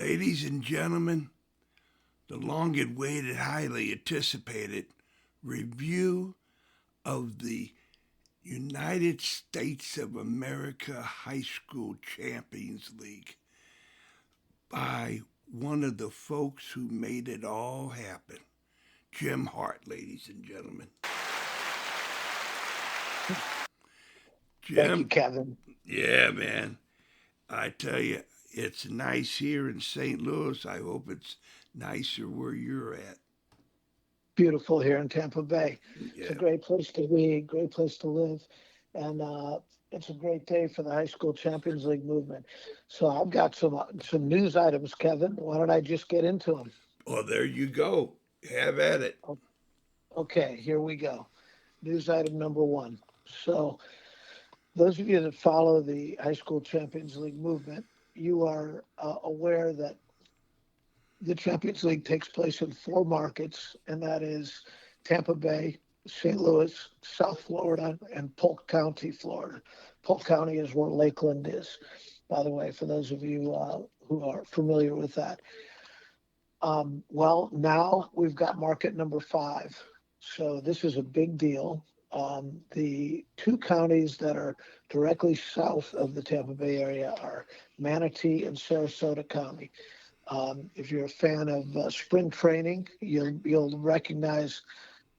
Ladies and gentlemen, the long awaited, highly anticipated review of the United States of America High School Champions League by one of the folks who made it all happen, Jim Hart, ladies and gentlemen. Thank you, Jim, Kevin. yeah, man. I tell you, it's nice here in St. Louis. I hope it's nicer where you're at. Beautiful here in Tampa Bay. It's a Yeah. great place to be, great place to live, and it's a great day for the high school Champions League movement. So I've got some news items, Kevin. Why don't I just get into them? Well, there you go. Have at it. Okay, here we go. News item number one. So those of you that follow the high school Champions League movement, you are aware that the Champions League takes place in four markets, and that is Tampa Bay, St. Louis, South Florida, and Polk County, Florida. Polk County is where Lakeland is, by the way, for those of you who are familiar with that. Well, now we've got market number five. So this is a big deal. The two counties that are directly south of the Tampa Bay area are Manatee and Sarasota County. If you're a fan of spring training, you'll recognize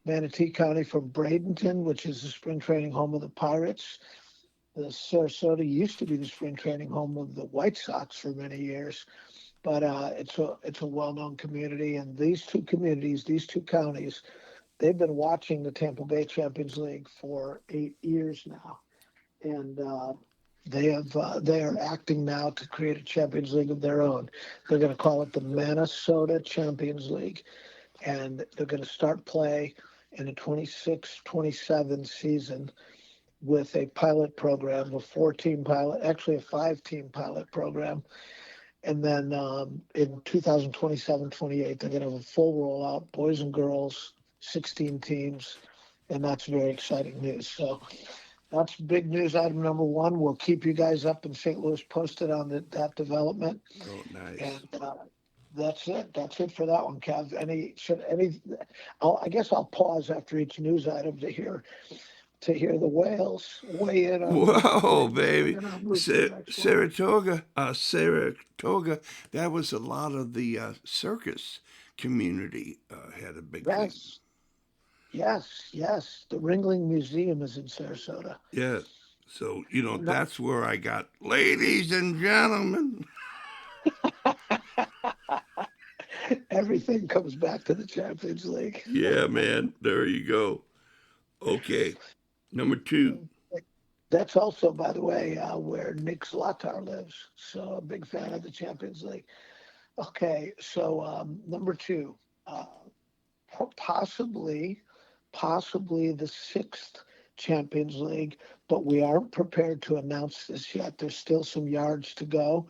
Manatee County from Bradenton, which is the spring training home of the Pirates. The Sarasota used to be the spring training home of the White Sox for many years, but it's a well-known community. And these two communities, these two counties, they've been watching the Tampa Bay Champions League for 8 years now, and they are acting now to create a Champions League of their own. They're going to call it the Minnesota Champions League, and they're going to start play in a 26-27 season with a pilot program, a four-team pilot, actually a five-team pilot program. And then in 2027-28, they're going to have a full rollout, boys and girls, 16 teams, and that's very exciting news. So that's big news item number one. We'll keep you guys up in St. Louis posted on that development. Oh, nice. And that's it. That's it for that one, Kev. I guess I'll pause after each news item to hear the whales weigh in on. Whoa, baby. And I'll move to the next one. Saratoga, that was a lot of the circus community had a big thing. Yes. The Ringling Museum is in Sarasota. Yeah. So, you know, And that, that's where I got, ladies and gentlemen. everything comes back to the Champions League. Yeah, man. There you go. Okay. Number two. That's also, by the way, where Nick Zlatar lives. So a big fan of the Champions League. Okay, so number two, uh, possibly the sixth Champions League, but we aren't prepared to announce this yet. There's still some yards to go.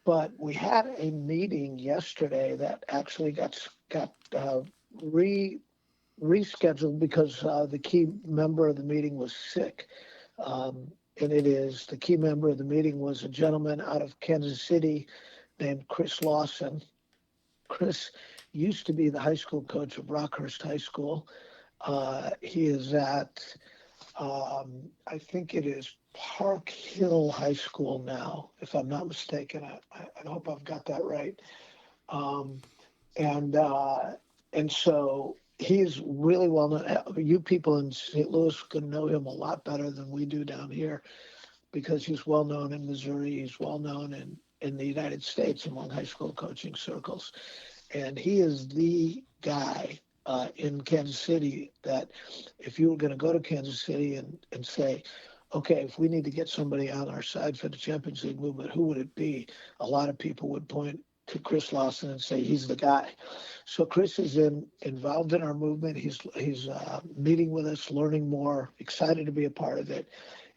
But we had a meeting yesterday that actually got rescheduled because the key member of the meeting was sick. And the key member of the meeting was a gentleman out of Kansas City named Chris Lawson. Chris used to be the high school coach of Rockhurst High School. He is at, I think it is Park Hill High School now, if I'm not mistaken. I hope I've got that right. Um, and so he's really well known. You people in St. Louis could know him a lot better than we do down here because he's well known in Missouri. He's well known in the United States among high school coaching circles. And he is the guy in Kansas City that if you were going to go to Kansas City and say, okay, if we need to get somebody on our side for the Champions League movement, who would it be? A lot of people would point to Chris Lawson and say he's the guy. So Chris is involved in our movement. He's meeting with us, learning more, excited to be a part of it,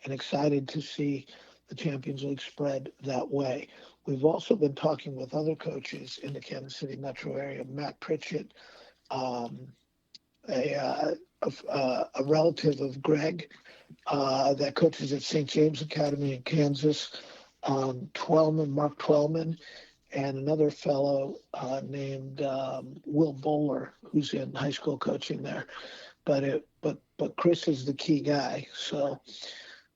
and excited to see the Champions League spread that way. We've also been talking with other coaches in the Kansas City metro area. Matt Pritchett, um, a relative of Greg that coaches at St. James Academy in Kansas, Mark Twellman, and another fellow named Will Bowler, who's in high school coaching there. But Chris is the key guy. So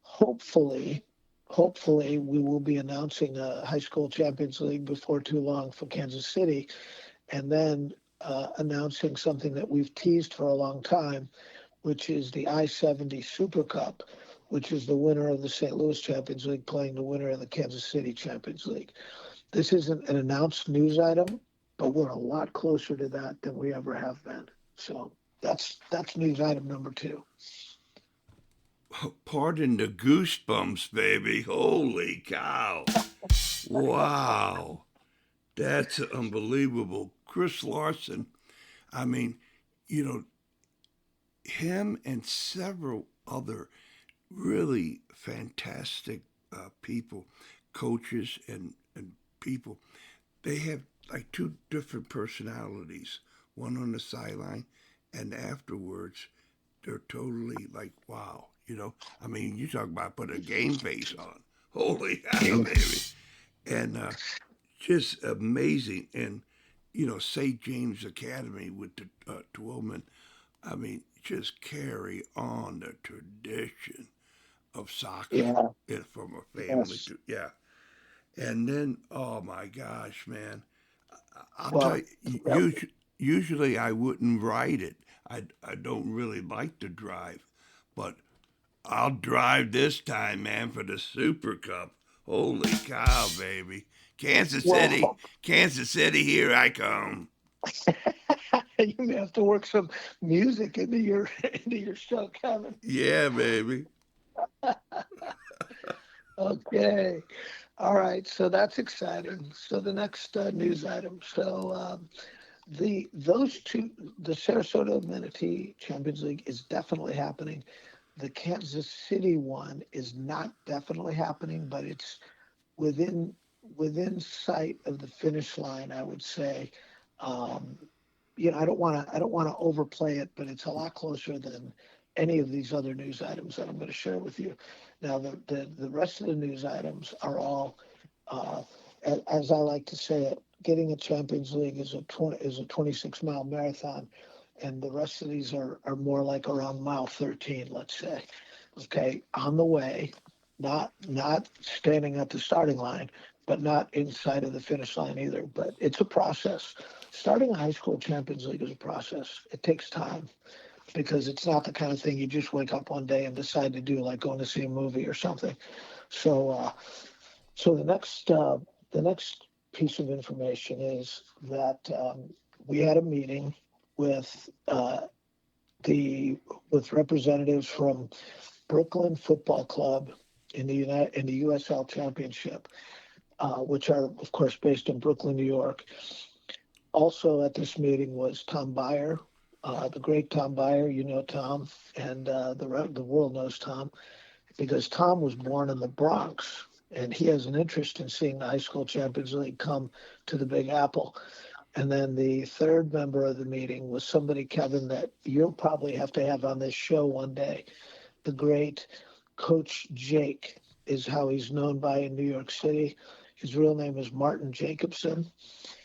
hopefully, hopefully we will be announcing a high school Champions League before too long for Kansas City, and then announcing something that we've teased for a long time, which is the I-70 Super Cup, which is the winner of the St. Louis Champions League playing the winner of the Kansas City Champions League. This isn't an announced news item, but we're a lot closer to that than we ever have been. So that's news item number 2. Pardon the goosebumps, baby. Holy cow. Wow. That's unbelievable. Chris Larson, I mean, you know, him and several other really fantastic people, coaches and people, they have like two different personalities, one on the sideline and afterwards they're totally like, wow, I mean, you talk about put a game face on. Holy cow, baby. And just amazing. And, St. James Academy with the 12 men, I mean, just carry on the tradition of soccer Yeah. from a family Yes. to, yeah. And then, oh my gosh, man, I'll tell Well, you, yep. usually I wouldn't ride it. I don't really like to drive, but I'll drive this time, man, for the Super Cup. Holy cow, baby. Kansas City, Well, Kansas City, here I come. you may have to work some music into your into your show, Kevin. Yeah, baby. Okay. All right. So that's exciting. So the next news item. So the Sarasota Manatee Champions League is definitely happening. The Kansas City one is not definitely happening, but it's within sight of the finish line, I would say. Um, I don't want to overplay it, but it's a lot closer than any of these other news items that I'm going to share with you. Now, the rest of the news items are all, uh, as I like to say it, getting a Champions League is a 26-mile marathon, and the rest of these are more like around mile 13, let's say. Okay, on the way, not standing at the starting line, but not inside of the finish line either. But it's a process. Starting a high school Champions League is a process. It takes time because it's not the kind of thing you just wake up one day and decide to do, like going to see a movie or something. So, so the next piece of information is that we had a meeting with the with representatives from Brooklyn Football Club in the USL Championship, which are of course based in Brooklyn, New York. Also at this meeting was Tom Byer, the great Tom Byer. You know Tom, and the world knows Tom because Tom was born in the Bronx, and he has an interest in seeing the high school Champions League come to the Big Apple. And then the third member of the meeting was somebody, Kevin, that you'll probably have to have on this show one day. The great Coach Jake is how he's known by in New York City. His real name is Martin Jacobson.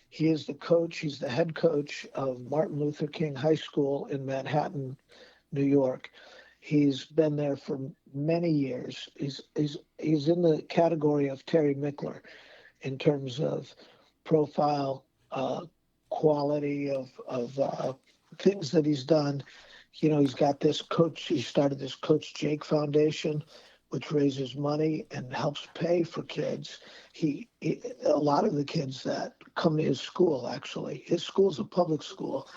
He is the coach. He's the head coach of Martin Luther King High School in Manhattan, New York. He's been there for many years. He's in the category of Terry Mickler in terms of profile, quality of things that he's done. He's got this coach. He started this Coach Jake Foundation, which raises money and helps pay for kids. A lot of the kids that come to his school, actually, his school's a public school,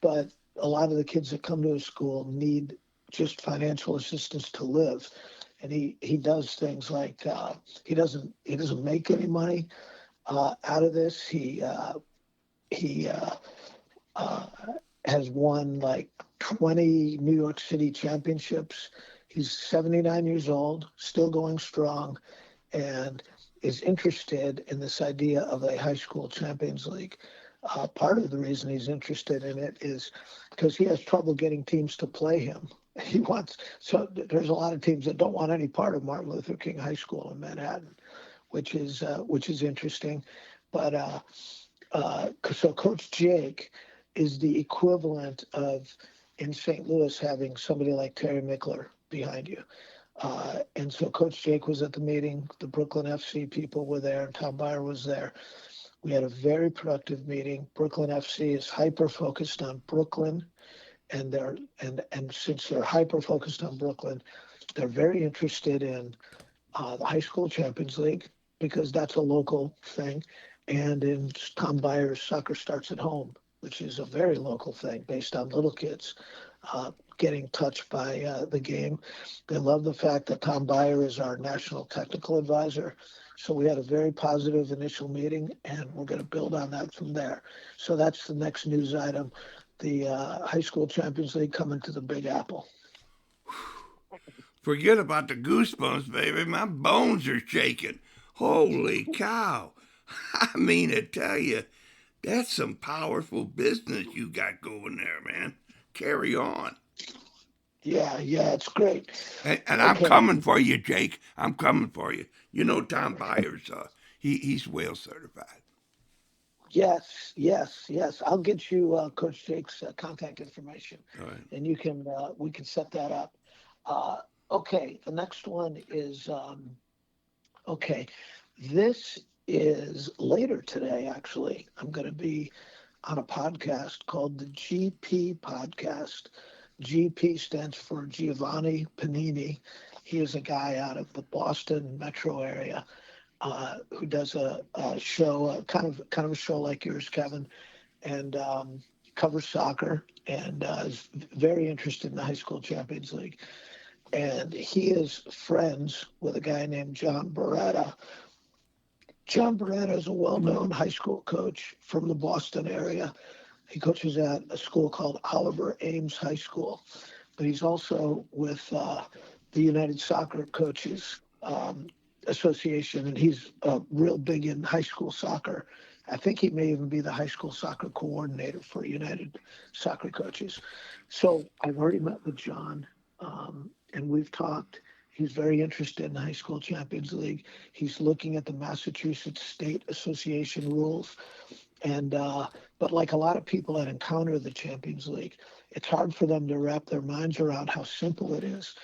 but a lot of the kids that come to his school need just financial assistance to live. And he does things like he doesn't make any money out of this. He has won like 20 New York City championships. He's 79 years old, still going strong, and is interested in this idea of a high school Champions League. Part of the reason he's interested in it is because he has trouble getting teams to play him. So there's a lot of teams that don't want any part of Martin Luther King High School in Manhattan, which is interesting. But so Coach Jake is the equivalent of in St. Louis having somebody like Terry Mickler behind you. And so Coach Jake was at the meeting. The Brooklyn FC people were there, and Tom Byer was there. We had a very productive meeting. Brooklyn FC is hyper focused on Brooklyn, and since they're hyper focused on Brooklyn, they're very interested in the High School Champions League because that's a local thing, and in Tom Byer's Soccer Starts at Home, which is a very local thing based on little kids getting touched by the game. They love the fact that Tom Byer is our national technical advisor. So we had a very positive initial meeting, and we're going to build on that from there. So that's the next news item, the High School Champions League coming to the Big Apple. Forget about the goosebumps, baby. My bones are shaking. Holy cow. I mean to tell you, that's some powerful business you got going there, man. Carry on. Yeah, it's great. And I'm coming for you, Jake. I'm coming for you. You know Tom Byers, he's whale certified. Yes. I'll get you Coach Jake's contact information, Right. and we can set that up. Okay, the next one is okay. This is later today. Actually, I'm going to be on a podcast called the GP Podcast. GP stands for Giovanni Panini. He is a guy out of the Boston metro area who does a show, kind of a show like yours, Kevin, and covers soccer and is very interested in the High School Champions League. And he is friends with a guy named John Beretta. John Beretta is a well-known high school coach from the Boston area. He coaches at a school called Oliver Ames High School, but he's also with the United Soccer Coaches Association, and he's real big in high school soccer. I think he may even be the high school soccer coordinator for United Soccer Coaches. So I've already met with John, and we've talked. He's very interested in the High School Champions League. He's looking at the Massachusetts State Association rules. And but like a lot of people that encounter the Champions League, it's hard for them to wrap their minds around how simple it is.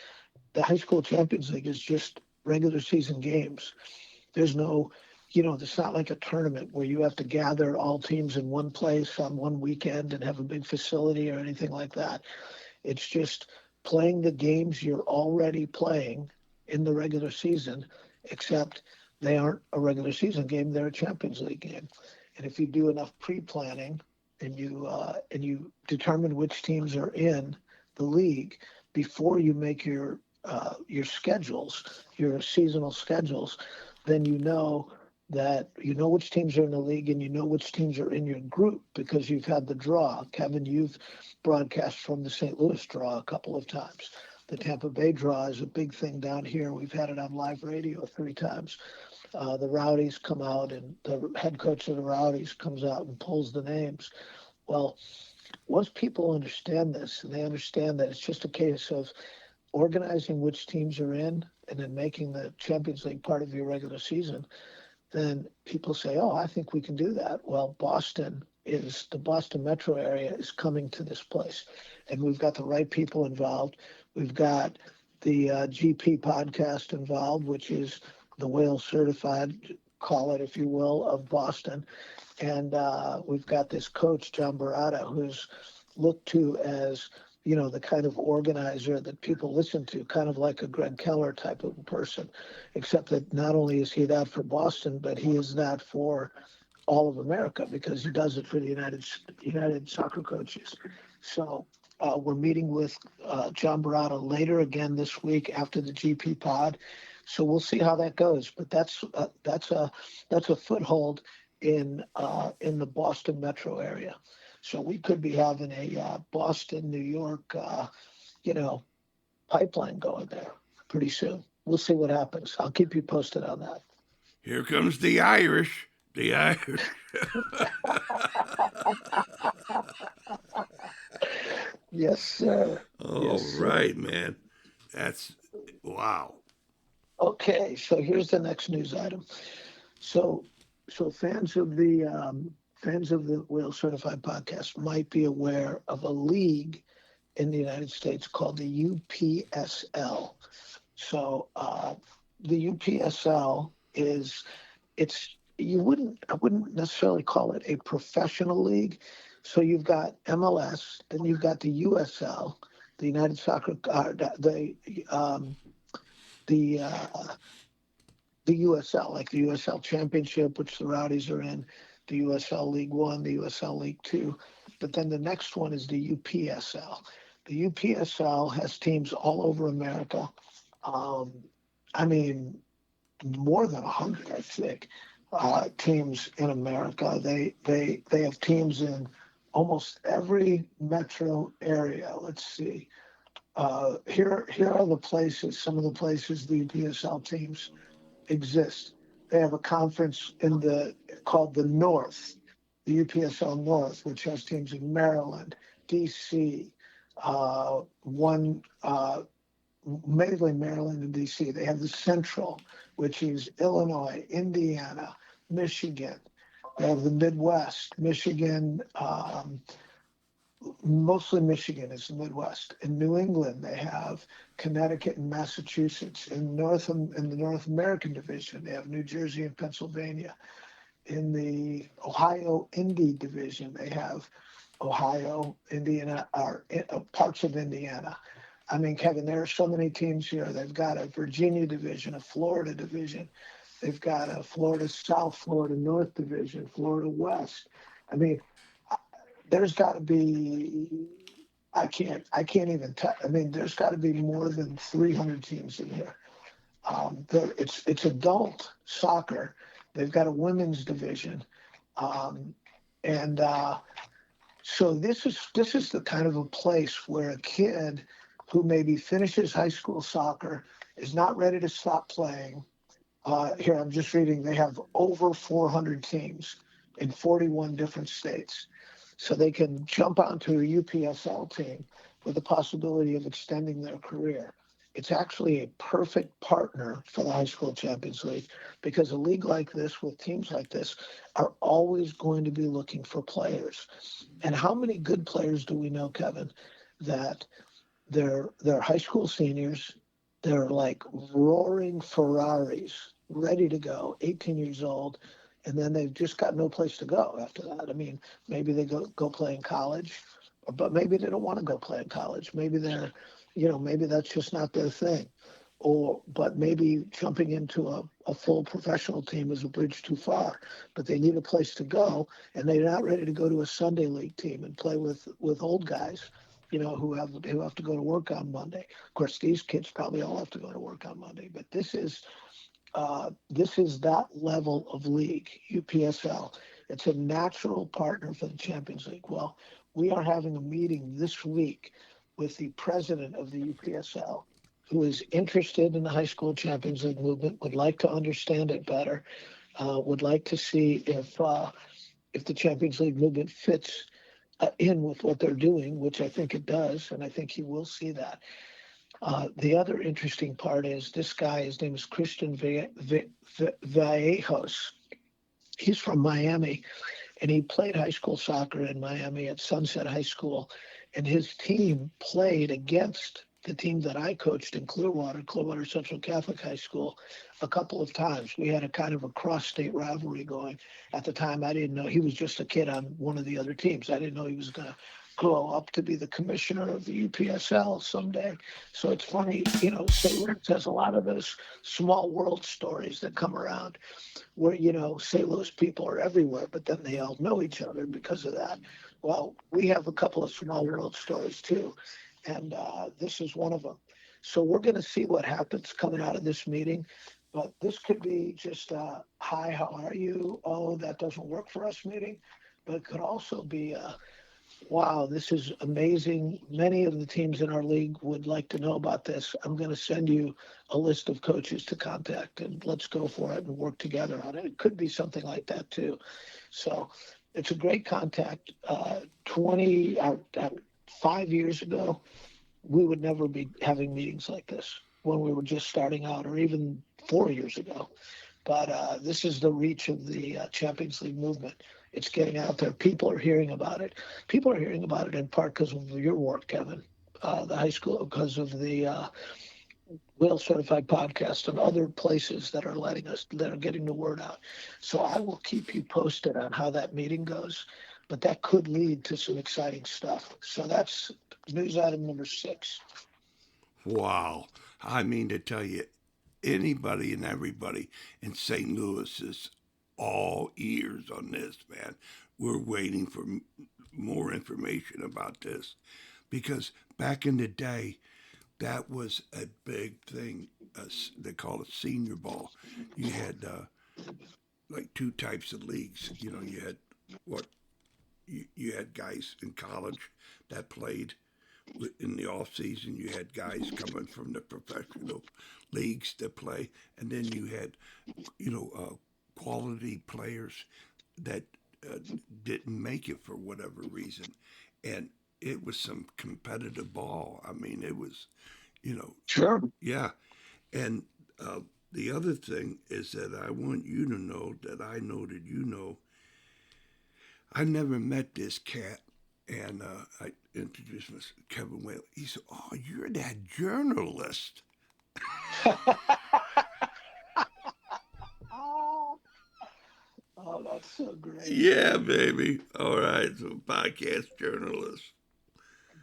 The High School Champions League is just regular season games. There's no, it's not like a tournament where you have to gather all teams in one place on one weekend and have a big facility or anything like that. It's just playing the games you're already playing in the regular season, except they aren't a regular season game, they're a Champions League game. And if you do enough pre-planning and you determine which teams are in the league before you make your schedules, your seasonal schedules, then you know which teams are in the league and you know which teams are in your group because you've had the draw. Kevin, you've broadcast from the St. Louis draw a couple of times. The Tampa Bay draw is a big thing down here. We've had it on live radio 3 times. The Rowdies come out, and the head coach of the Rowdies comes out and pulls the names. Well, once people understand this, and they understand that it's just a case of organizing which teams are in and then making the Champions League part of your regular season, then people say, oh, I think we can do that. Well, the Boston metro area is coming to this place, and we've got the right people involved. We've got the GP podcast involved, which is the whale certified, call it, if you will, of Boston. And we've got this coach, John Beretta, who's looked to as, the kind of organizer that people listen to, kind of like a Greg Keller type of person, except that not only is he that for Boston, but he is that for all of America because he does it for the United Soccer Coaches. So we're meeting with John Beretta later again this week after the GP pod. So we'll see how that goes. But that's a foothold in the Boston metro area. So we could be having a Boston, New York, pipeline going there pretty soon. We'll see what happens. I'll keep you posted on that. Here comes the Irish. The Irish. Yes, sir. All right, man. That's wow. Okay, so here's the next news item. So So fans of the Whale Certified podcast might be aware of a league in the United States called the UPSL. So the UPSL is it's I wouldn't necessarily call it a professional league. So you've got MLS, then you've got the USL, the United Soccer, the the USL, like the USL Championship, which the Rowdies are in, the USL League One, the USL League Two. But then the next one is the UPSL. The UPSL has teams all over America. Um, I mean, more than 100, I think, teams in America. They have teams in almost every metro area. Let's see. Here are the places, some of the places the UPSL teams exist. They have a conference called the North, the UPSL North, which has teams in Maryland, DC, one mainly Maryland and DC. They have the Central, which is Illinois, Indiana, Michigan. They have the Midwest, Michigan. Mostly Michigan is the Midwest. In New England, they have Connecticut and Massachusetts. In the North American division, they have New Jersey and Pennsylvania. In the Ohio Indy division, they have Ohio, Indiana, or parts of Indiana. I mean, Kevin, there are so many teams here. They've got a Virginia division, a Florida division. They've got a Florida South, Florida North division, Florida West. I mean, there's got to be, I can't even tell. I mean, there's got to be more than 300 teams in here. It's adult soccer. They've got a women's division. And so this is the kind of a place where a kid who maybe finishes high school soccer is not ready to stop playing. Here, I'm just reading, they have over 400 teams in 41 different states. So they can jump onto a UPSL team with the possibility of extending their career. It's actually a perfect partner for the High School Champions League because a league like this with teams like this are always going to be looking for players. And how many good players do we know, Kevin, that they're high school seniors, they're like roaring Ferraris, ready to go, 18 years old, and then they've just got no place to go after that. I mean, maybe they go play in college, but maybe they don't want to go play in college. Maybe maybe that's just not their thing. But maybe jumping into a full professional team is a bridge too far. But they need a place to go, and they're not ready to go to a Sunday league team and play with old guys, who have to go to work on Monday. Of course, these kids probably all have to go to work on Monday. But this is that level of league, UPSL. It's a natural partner for the Champions League. Well, we are having a meeting this week with the president of the UPSL, who is interested in the High School Champions League movement, would like to understand it better, would like to see if the Champions League movement fits in with what they're doing, which I think it does, and I think he will see that. The other interesting part is this guy, his name is Christian Vallejos. He's from Miami, and he played high school soccer in Miami at Sunset High School, and his team played against the team that I coached in Clearwater Central Catholic High School, a couple of times. We had a kind of a cross-state rivalry going. At the time, I didn't know. He was just a kid on one of the other teams. I didn't know he was going to grow up to be the commissioner of the UPSL someday. So it's funny, St. Louis has a lot of those small world stories that come around where, St. Louis people are everywhere, but then they all know each other because of that. Well, we have a couple of small world stories too, and this is one of them. So we're going to see what happens coming out of this meeting, but this could be just a, hi, how are you? Oh, that doesn't work for us meeting, but it could also be wow, this is amazing. Many of the teams in our league would like to know about this. I'm going to send you a list of coaches to contact, and let's go for it and work together on it. It could be something like that too. So it's a great contact. 5 years ago, we would never be having meetings like this when we were just starting out, or even 4 years ago. But this is the reach of the Champions League movement. It's getting out there. People are hearing about it. People are hearing about it in part because of your work, Kevin. The high school, because of the Whale Certified Podcast and other places that are that are getting the word out. So I will keep you posted on how that meeting goes, but that could lead to some exciting stuff. So that's news item number 6. Wow. I mean to tell you, anybody and everybody in St. Louis is all ears on this, man. We're waiting for more information about this because back in the day, that was a big thing. They call it senior ball. You had like two types of leagues. You know, you had what you had guys in college that played in the off season. You had guys coming from the professional leagues to play, and then you had quality players that uh, didn't make it for whatever reason, and it was some competitive ball. I mean, it was, you know, Sure. yeah. And the other thing is that I want you to know that I know that you know. I never met this cat, and I introduced myself, Kevin Whale. He said, "Oh, you're that journalist." Oh, that's so great. Yeah, baby. All right, so podcast journalist.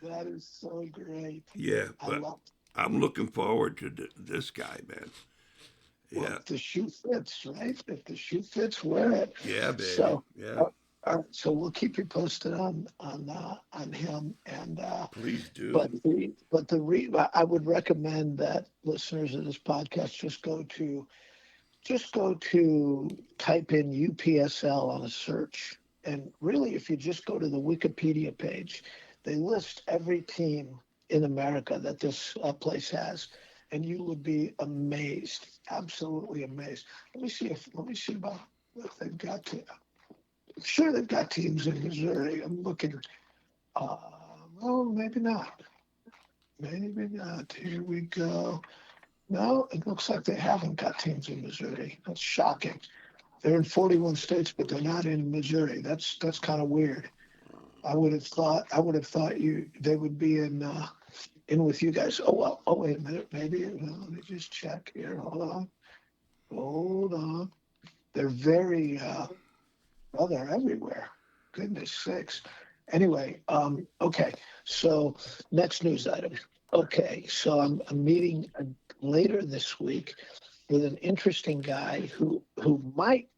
That is so great. Yeah, I but love. I'm looking forward to this guy, man. Well, Yeah, if the shoe fits, right? If the shoe fits, wear it. yeah, baby. So, Yeah, so we'll keep you posted on him. And please but do. I would recommend that listeners of this podcast just go to type in UPSL on a search, and really, if you just go to the Wikipedia page, they list every team in America that this place has, and you would be amazed, absolutely amazed. Let me see about if they've got to. I'm sure they've got teams in Missouri. I'm looking. Uh, well, maybe not. Maybe not. Here we go. No, it looks like they haven't got teams in Missouri. That's shocking. They're in 41 states, but they're not in Missouri. That's kind of weird. I would have thought they would be in with you guys. Oh well. Oh wait a minute. Maybe let me just check here. Hold on. Hold on. They're very well. They're everywhere. Goodness sakes. Anyway, okay. So next news item. Okay, so I'm meeting later this week with an interesting guy who might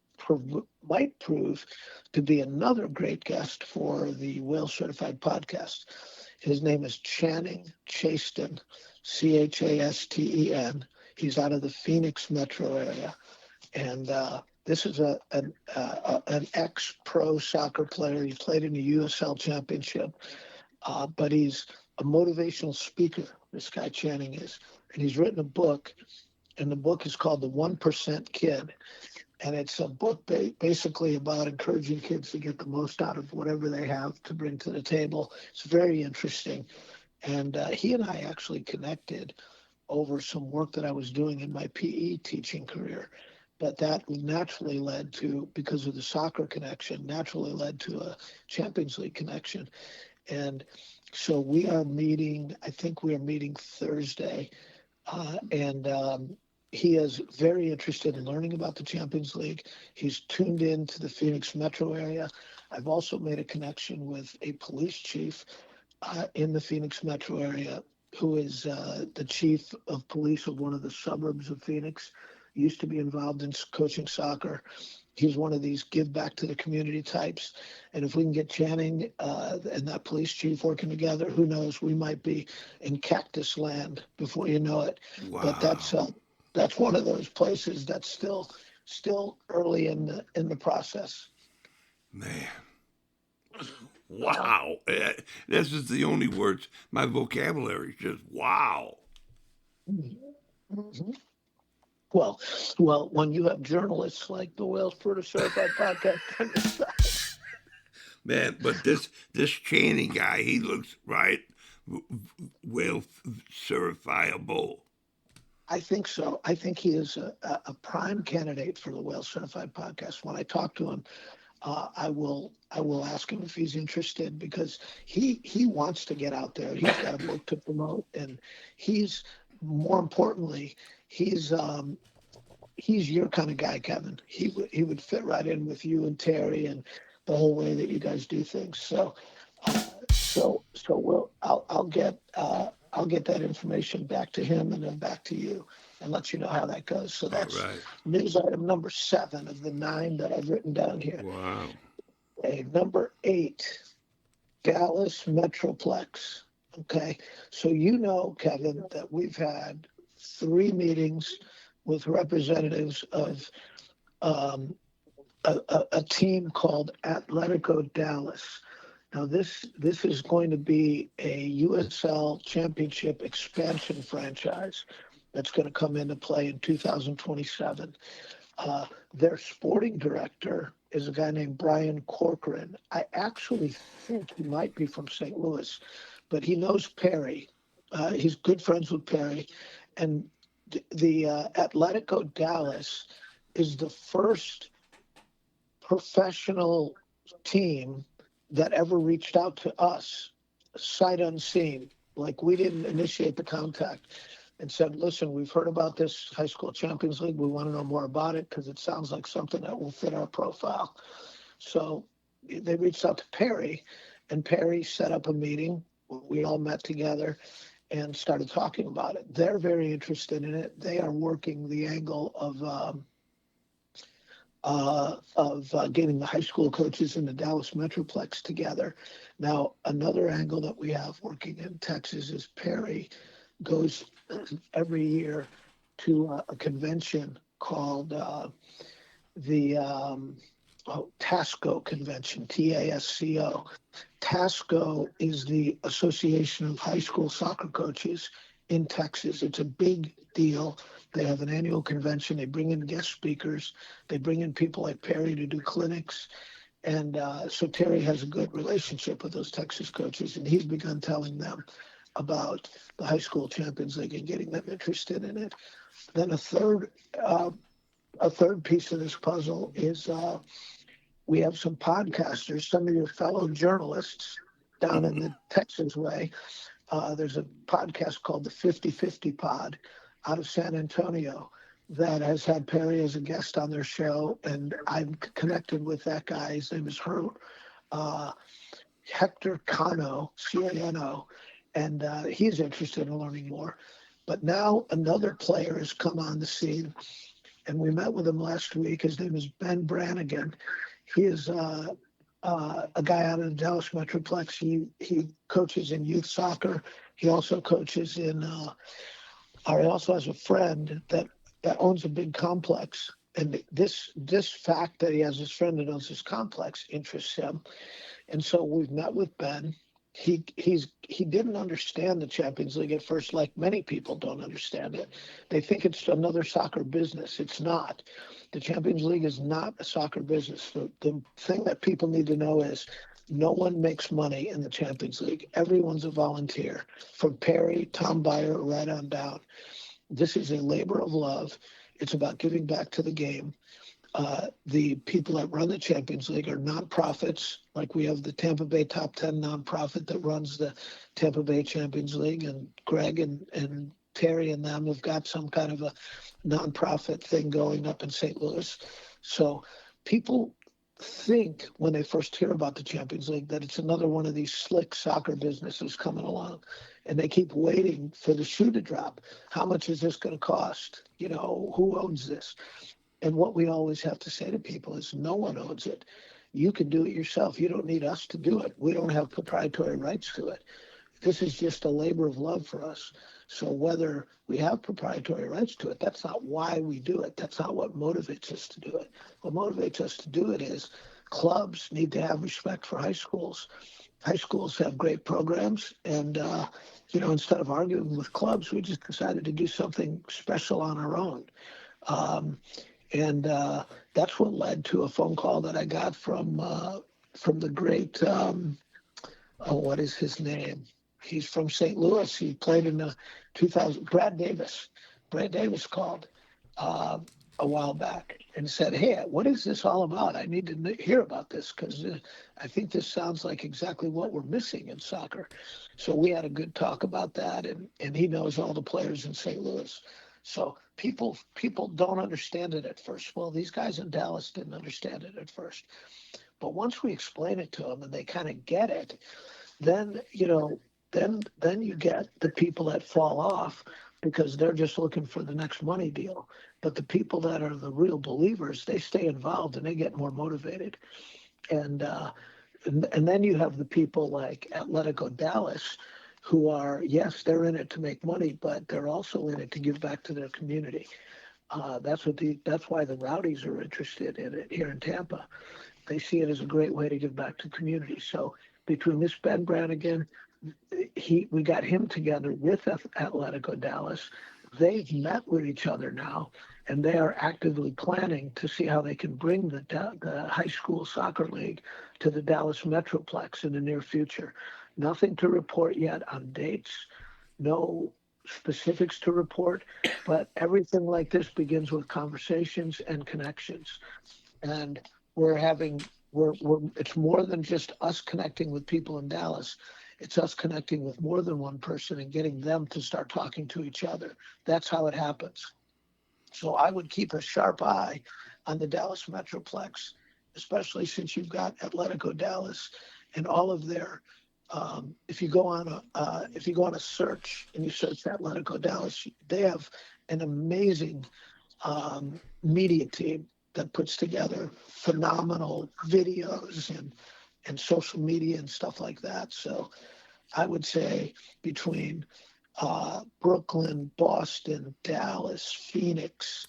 prove to be another great guest for the Whale Certified Podcast. His name is Channing Chasten, Chasten. He's out of the Phoenix metro area, and this is an ex-pro soccer player. He played in the USL Championship, but he's a motivational speaker. This guy Channing is, and he's written a book, and the book is called The 1% Kid, and it's a book basically about encouraging kids to get the most out of whatever they have to bring to the table. It's very interesting, and he and I actually connected over some work that I was doing in my PE teaching career. But that naturally led to, because of the soccer connection, naturally led to a Champions League connection. And so we are meeting, I think we are meeting Thursday. And he is very interested in learning about the Champions League. He's tuned in to the Phoenix metro area. I've also made a connection with a police chief in the Phoenix metro area who is the chief of police of one of the suburbs of Phoenix. Used to be involved in coaching soccer. He's one of these give back to the community types. And if we can get Channing and that police chief working together, who knows, we might be in cactus land before you know it. But Wow, that's one of those places that's still early in the process. man. Uh, Wow. This is the only words. My vocabulary is just wow. mhm. Well, when you have journalists like the Wales Certified Podcast on your side. Man, but this Channing guy, he looks right, well certifiable. I think so. I think he is a prime candidate for the Whale Certified podcast. When I talk to him, I will ask him if he's interested, because he wants to get out there. He's got a book to promote, and he's more importantly, he's he's your kind of guy, Kevin. He would fit right in with you and Terry and the whole way that you guys do things. So I'll get that information back to him and then back to you and let you know how that goes. So All that's right. news item number 7 of the 9 that I've written down here. Wow. Okay, number 8, Dallas Metroplex. Okay, so you know, Kevin, that we've had 3 meetings with representatives of um, a team called Atletico Dallas. Now, this is going to be a USL Championship expansion franchise that's going to come into play in 2027. Their sporting director is a guy named Brian Corcoran. I actually think he might be from St. Louis, but he knows Perry. He's good friends with Perry. And the Atletico Dallas is the first professional team that ever reached out to us, sight unseen. Like, we didn't initiate the contact and said, listen, we've heard about this high school Champions League. We want to know more about it because it sounds like something that will fit our profile. So they reached out to Perry, and Perry set up a meeting. We all met together and started talking about it. They're very interested in it. They are working the angle of getting the high school coaches in the Dallas Metroplex together. Now, another angle that we have working in Texas is Perry goes every year to a convention called the TASCO convention, TASCO. TASCO is the Association of High School Soccer Coaches in Texas. It's a big deal. They have an annual convention. They bring in guest speakers. They bring in people like Perry to do clinics. And so Terry has a good relationship with those Texas coaches, and he's begun telling them about the high school Champions League and getting them interested in it. Then a third piece of this puzzle is we have some podcasters, some of your fellow journalists down in the Texas way. There's a podcast called the 50/50 Pod out of San Antonio that has had Perry as a guest on their show, and I'm connected with that guy. His name is Hector Cano, Cano, and he's interested in learning more. But now another player has come on the scene, and we met with him last week. His name is Ben Brannigan. He is a guy out of the Dallas Metroplex. He coaches in youth soccer. He also coaches in, or he also has a friend that owns a big complex. And this fact that he has his friend that owns this complex interests him. And so we've met with Ben. He didn't understand the Champions League at first, like many people don't understand it. They think it's another soccer business. It's not. The Champions League is not a soccer business. The thing that people need to know is no one makes money in the Champions League. Everyone's a volunteer, from Perry, Tom Byer, right on down. This is a labor of love. It's about giving back to the game. The people that run the Champions League are nonprofits. Like, we have the Tampa Bay Top 10 nonprofit that runs the Tampa Bay Champions League, and Greg and Terry and them have got some kind of a nonprofit thing going up in St. Louis. So people think, when they first hear about the Champions League, that it's another one of these slick soccer businesses coming along, and they keep waiting for the shoe to drop. How much is this going to cost? Who owns this? And what we always have to say to people is no one owns it. You can do it yourself. You don't need us to do it. We don't have proprietary rights to it. This is just a labor of love for us. So whether we have proprietary rights to it, that's not why we do it. That's not what motivates us to do it. What motivates us to do it is clubs need to have respect for high schools. High schools have great programs, and instead of arguing with clubs, we just decided to do something special on our own. And that's what led to a phone call that I got from the great, what is his name? He's from St. Louis. He played in the 2000, Brad Davis. Brad Davis called uh, a while back and said, "Hey, what is this all about? I need to hear about this because I think this sounds like exactly what we're missing in soccer." So we had a good talk about that, and he knows all the players in St. Louis. So people don't understand it at first. Well, these guys in Dallas didn't understand it at first, but once we explain it to them and they kind of get it, then then you get the people that fall off because they're just looking for the next money deal. But the people that are the real believers, they stay involved and they get more motivated. And and then you have the people like Atletico Dallas, who are, yes, they're in it to make money, but they're also in it to give back to their community. That's why the Rowdies are interested in it here in Tampa. They see it as a great way to give back to community. So between this Ben Brannigan, we got him together with Atletico Dallas. They've met with each other now, and they are actively planning to see how they can bring the high school soccer league to the Dallas Metroplex in the near future. Nothing to report yet on dates, no specifics to report, but everything like this begins with conversations and connections. And we're having we're it's more than just us connecting with people in Dallas. It's us connecting with more than one person and getting them to start talking to each other. That's how it happens. So I would keep a sharp eye on the Dallas Metroplex, especially since you've got Atletico Dallas and all of their. If you go on a search and you search Atletico Dallas, they have an amazing media team that puts together phenomenal videos and social media and stuff like that. So I would say between Brooklyn, Boston, Dallas, Phoenix,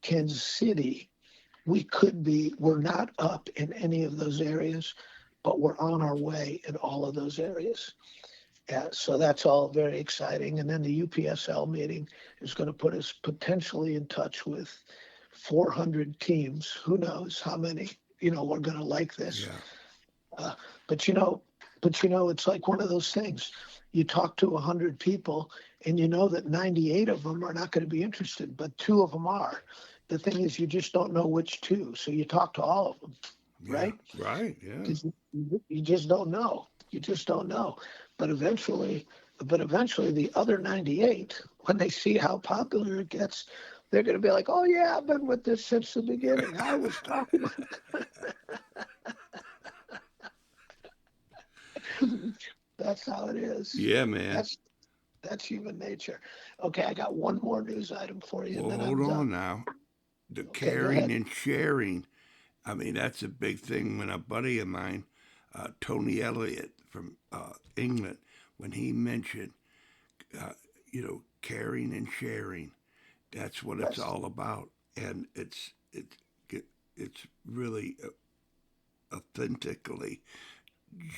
Kansas City, we're not up in any of those areas, but we're on our way in all of those areas. So that's all very exciting. And then the UPSL meeting is going to put us potentially in touch with 400 teams. Who knows how many, we're going to like this. Yeah. Uh, but it's like one of those things. You talk to 100 people, and you know that 98 of them are not going to be interested, but two of them are. The thing is, you just don't know which two, so you talk to all of them, Yeah. right? Right. Yeah. Because you just don't know. You just don't know. But eventually, the other 98, when they see how popular it gets, they're going to be like, "Oh yeah, I've been with this since the beginning. I was talking." That's how it is. Yeah, man. That's that's human nature. Okay, I got one more news item for you, and Well, then hold I'm on done. now. The Okay, go caring ahead. and sharing. I mean, that's a big thing. When a buddy of mine, Tony Elliott from England, when he mentioned, uh, caring and sharing, that's what it's Yes. all about. And it's really authentically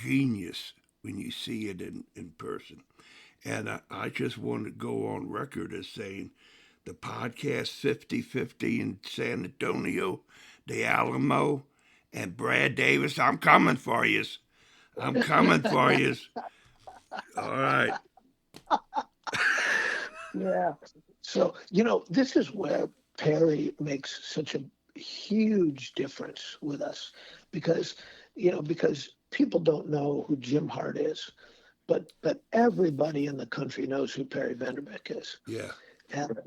genius when you see it in person. And I just want to go on record as saying the podcast 50-50 in San Antonio, the Alamo, and Brad Davis, I'm coming for you. I'm coming for you. All right. Yeah. So, this is where Perry makes such a huge difference with us because, because people don't know who Jim Hart is, but everybody in the country knows who Perry Vanderbeek is. Yeah. And,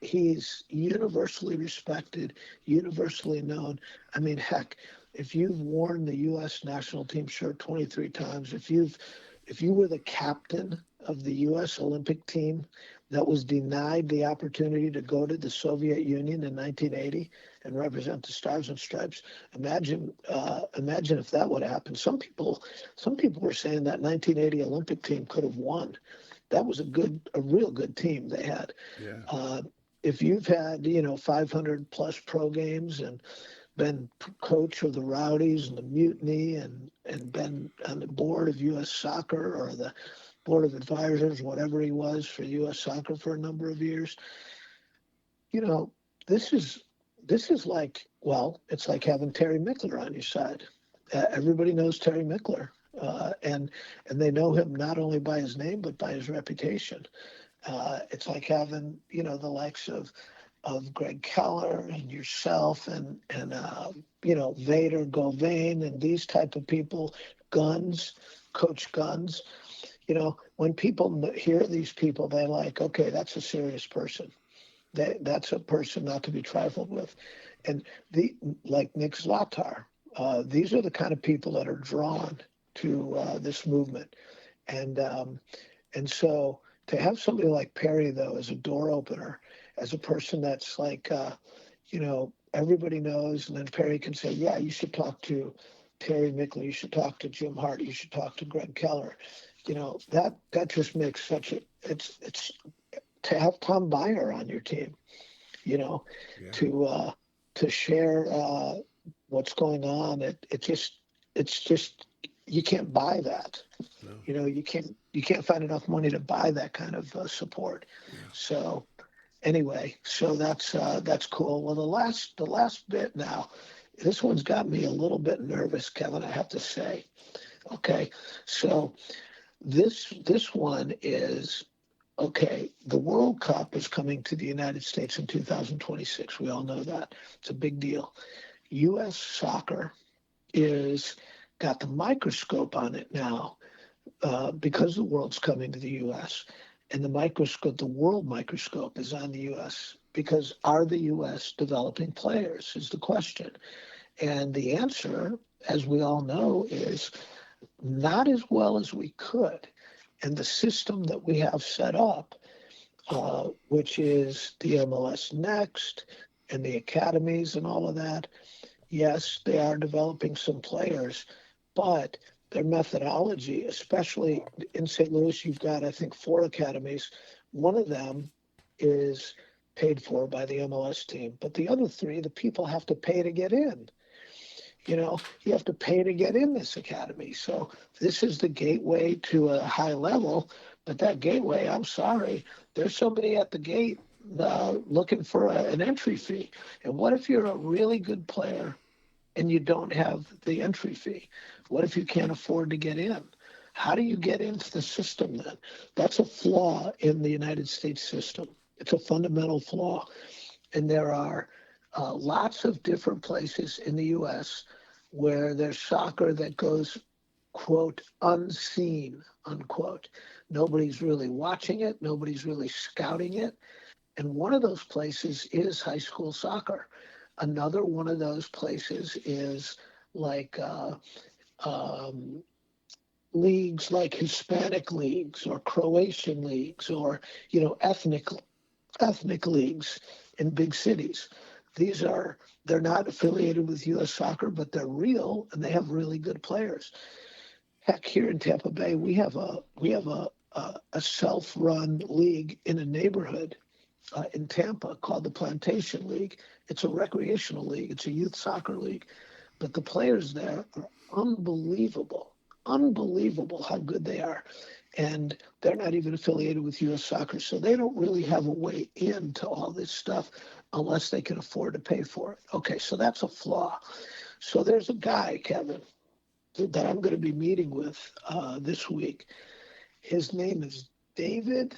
he's universally respected, universally known. I mean, heck, if you've worn the U.S. national team shirt 23 times, if you were the captain of the U.S. Olympic team that was denied the opportunity to go to the Soviet Union in 1980 and represent the Stars and Stripes, imagine if that would happen. Some people were saying that 1980 Olympic team could have won. That was a real good team they had. Yeah. Uh, if you've had 500 plus pro games and been coach of the Rowdies and the Mutiny and been on the board of U.S. Soccer or the board of advisors, whatever he was for U.S. Soccer for a number of years. You know, this is like, well, it's like having Terry Mickler on your side. Everybody knows Terry Mickler, and they know him not only by his name but by his reputation. It's like having, the likes of Greg Keller and yourself and Vader Govain and these type of people, Guns, Coach Guns. When people hear these people, they're like, okay, that's a serious person. That's a person not to be trifled with. And like Nick Zlatar, these are the kind of people that are drawn to this movement. And so to have somebody like Perry, though, as a door opener, as a person that's like, everybody knows, and then Perry can say, yeah, you should talk to Terry Mickley, you should talk to Jim Harte, you should talk to Greg Keller. That just makes it's to have Tom Byer on your team, you know, Yeah. to share what's going on. It's just you can't buy that. No. You can't find enough money to buy that kind of support. Yeah. So anyway, so that's cool. Well, the last bit now, this one's got me a little bit nervous, Kevin. I have to say. Okay, so this one is okay. The World Cup is coming to the United States in 2026. We all know that. It's a big deal. U.S. soccer is got the microscope on it now because the world's coming to the U.S. and the world microscope is on the U.S. because are the U.S. developing players is the question. And the answer, as we all know, is not as well as we could. And the system that we have set up, which is the MLS Next and the academies and all of that, yes, they are developing some players, but their methodology, especially in St. Louis, you've got, I think, 4 academies. One of them is paid for by the MLS team, but the other 3, the people have to pay to get in. You have to pay to get in this academy. So this is the gateway to a high level, but that gateway, I'm sorry, there's somebody at the gate looking for an entry fee. And what if you're a really good player and you don't have the entry fee? What if you can't afford to get in? How do you get into the system then? That's a flaw in the United States system. It's a fundamental flaw. And there are lots of different places in the U.S. where there's soccer that goes, quote, unseen, unquote. Nobody's really watching it. Nobody's really scouting it. And one of those places is high school soccer. Another one of those places is like leagues like Hispanic leagues or Croatian leagues or, ethnic leagues in big cities. They're not affiliated with U.S. Soccer, but they're real and they have really good players. Heck, here in Tampa Bay, we have a self-run league in a neighborhood in Tampa called the Plantation League. It's a recreational league. It's a youth soccer league, but the players there are unbelievable how good they are. And they're not even affiliated with U.S. Soccer, so they don't really have a way into all this stuff unless they can afford to pay for it. Okay, so that's a flaw. So there's a guy, Kevin, that I'm going to be meeting with this week. His name is David,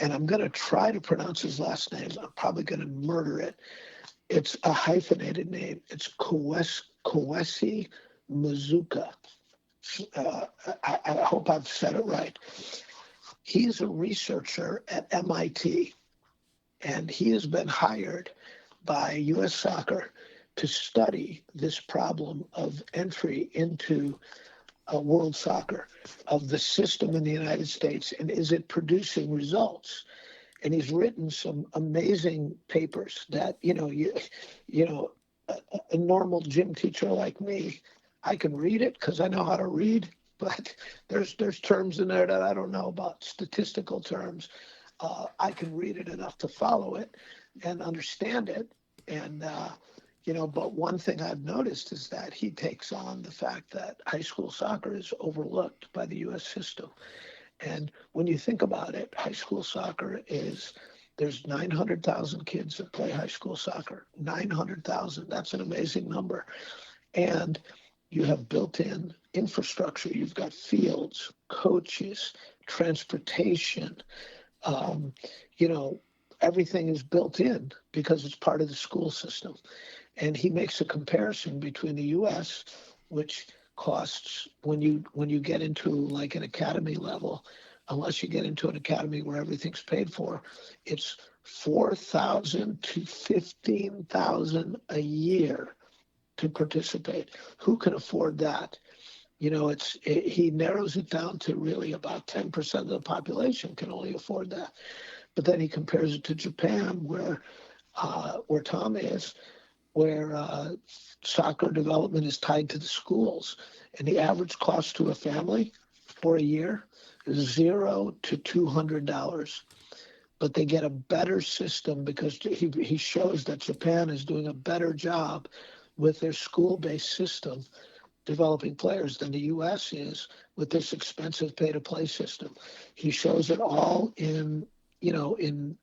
and I'm going to try to pronounce his last name. I'm probably going to murder it. It's a hyphenated name. It's Kowesi Mizuka. I hope I've said it right. He's a researcher at MIT, and he has been hired by U.S. Soccer to study this problem of entry into world soccer, of the system in the United States, and is it producing results? And he's written some amazing papers that, a normal gym teacher like me, I can read it because I know how to read, but there's terms in there that I don't know about, statistical terms. I can read it enough to follow it and understand it. And, but one thing I've noticed is that he takes on the fact that high school soccer is overlooked by the U.S. system. And when you think about it, high school soccer there's 900,000 kids that play high school soccer. 900,000, that's an amazing number. And you have built-in infrastructure. You've got fields, coaches, transportation, Um, you know, everything is built in because it's part of the school system. And he makes a comparison between the U.S., which costs when you get into like an academy level, unless you get into an academy where everything's paid for, it's 4,000 to 15,000 a year to participate. Who can afford that? He narrows it down to really about 10% of the population can only afford that. But then he compares it to Japan, where Tom is, where soccer development is tied to the schools, and the average cost to a family for a year is $0 to $200. But they get a better system because he shows that Japan is doing a better job with their school-based system developing players than the U.S. is with this expensive pay-to-play system. He shows it all in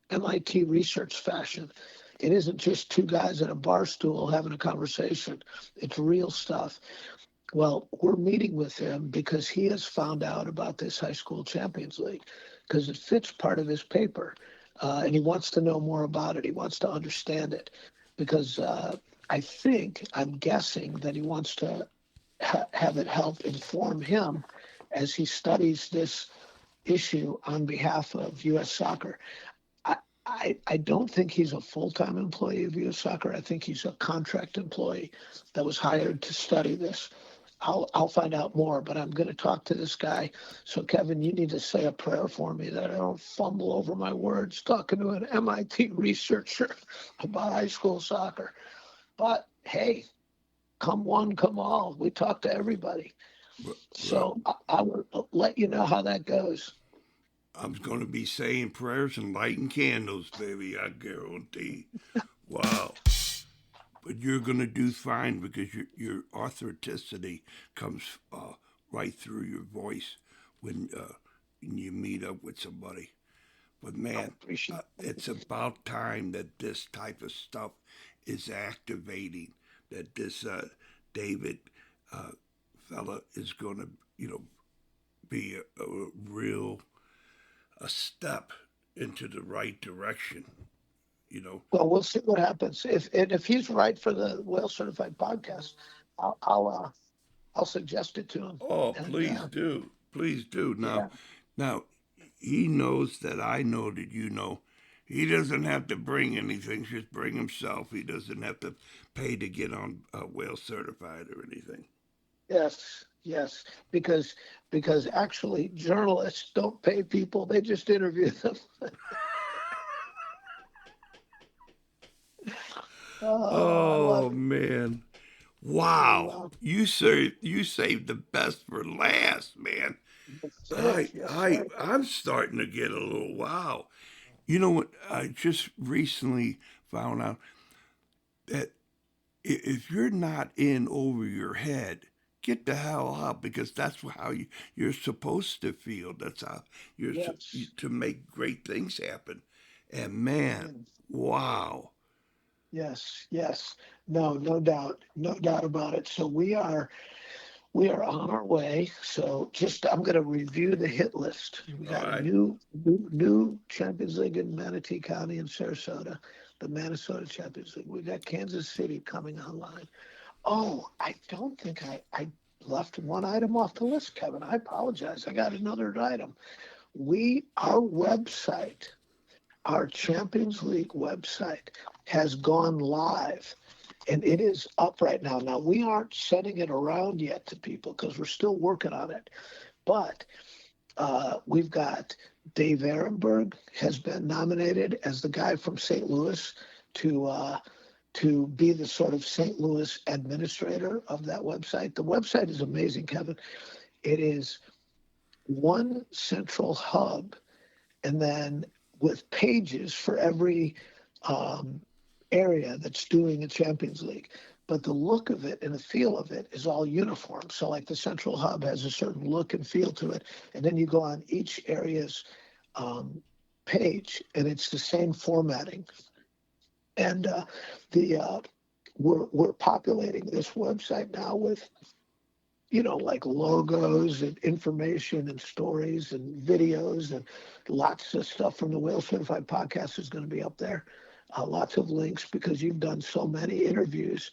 MIT research fashion. It isn't just two guys at a bar stool having a conversation. It's real stuff. Well, we're meeting with him because he has found out about this high school Champions League because it fits part of his paper. And he wants to know more about it. He wants to understand it because I'm guessing that he wants to have it help inform him as he studies this issue on behalf of U.S. Soccer. I don't think he's a full-time employee of U.S. Soccer. I think he's a contract employee that was hired to study this. I'll find out more, but I'm going to talk to this guy. So, Kevin, you need to say a prayer for me that I don't fumble over my words talking to an MIT researcher about high school soccer. But hey, come one, come all. We talk to everybody. Well, So I will let you know how that goes. I'm going to be saying prayers and lighting candles, baby. I guarantee. Wow. But you're going to do fine because your authenticity comes right through your voice when you meet up with somebody. But I man, appreciate it. it's about time that this type of stuff is activating. That this David uh, fella is going to, be a real a step into the right direction. You know. Well, we'll see what happens. If he's right for the Whale Certified podcast, I'll suggest it to him. Oh, And please do, please do. Now, yeah, now, he knows that I know that you know. He doesn't have to bring anything; just bring himself. He doesn't have to pay to get on Whale Certified or anything. yes, yes, because actually journalists don't pay people; they just interview them. Oh, I Oh love it. man. Oh, Wow. wow. You saved the best for last, man. Yes, sir. I Yes, I sir. I'm starting to get a little wow. You know what? I just recently found out that if you're not in over your head, get the hell out because that's how you're supposed to feel. That's how Yes. to make great things happen. And man, Amen. wow. Yes, yes. No, no doubt. No doubt about it. So we are on our way. So just I'm going to review the hit list. We All got a right. new Champions League in Manatee County and Sarasota, the Minnesota Champions League. We got Kansas City coming online. Oh, I don't think I left one item off the list, Kevin. I apologize. I got another item. Our website, our Champions League website has gone live and it is up right now. Now, we aren't sending it around yet to people because we're still working on it. But we've got Dave Ehrenberg has been nominated as the guy from St. Louis to be the sort of St. Louis administrator of that website. The website is amazing, Kevin. It is one central hub, and then with pages for every um, area that's doing a Champions League. But the look of it and the feel of it is all uniform. So, like the central hub has a certain look and feel to it, and then you go on each area's um, page, and it's the same formatting. And the we're populating this website now with like logos and information and stories and videos and lots of stuff from the Whale Certified Podcast is going to be up there. Lots of links because you've done so many interviews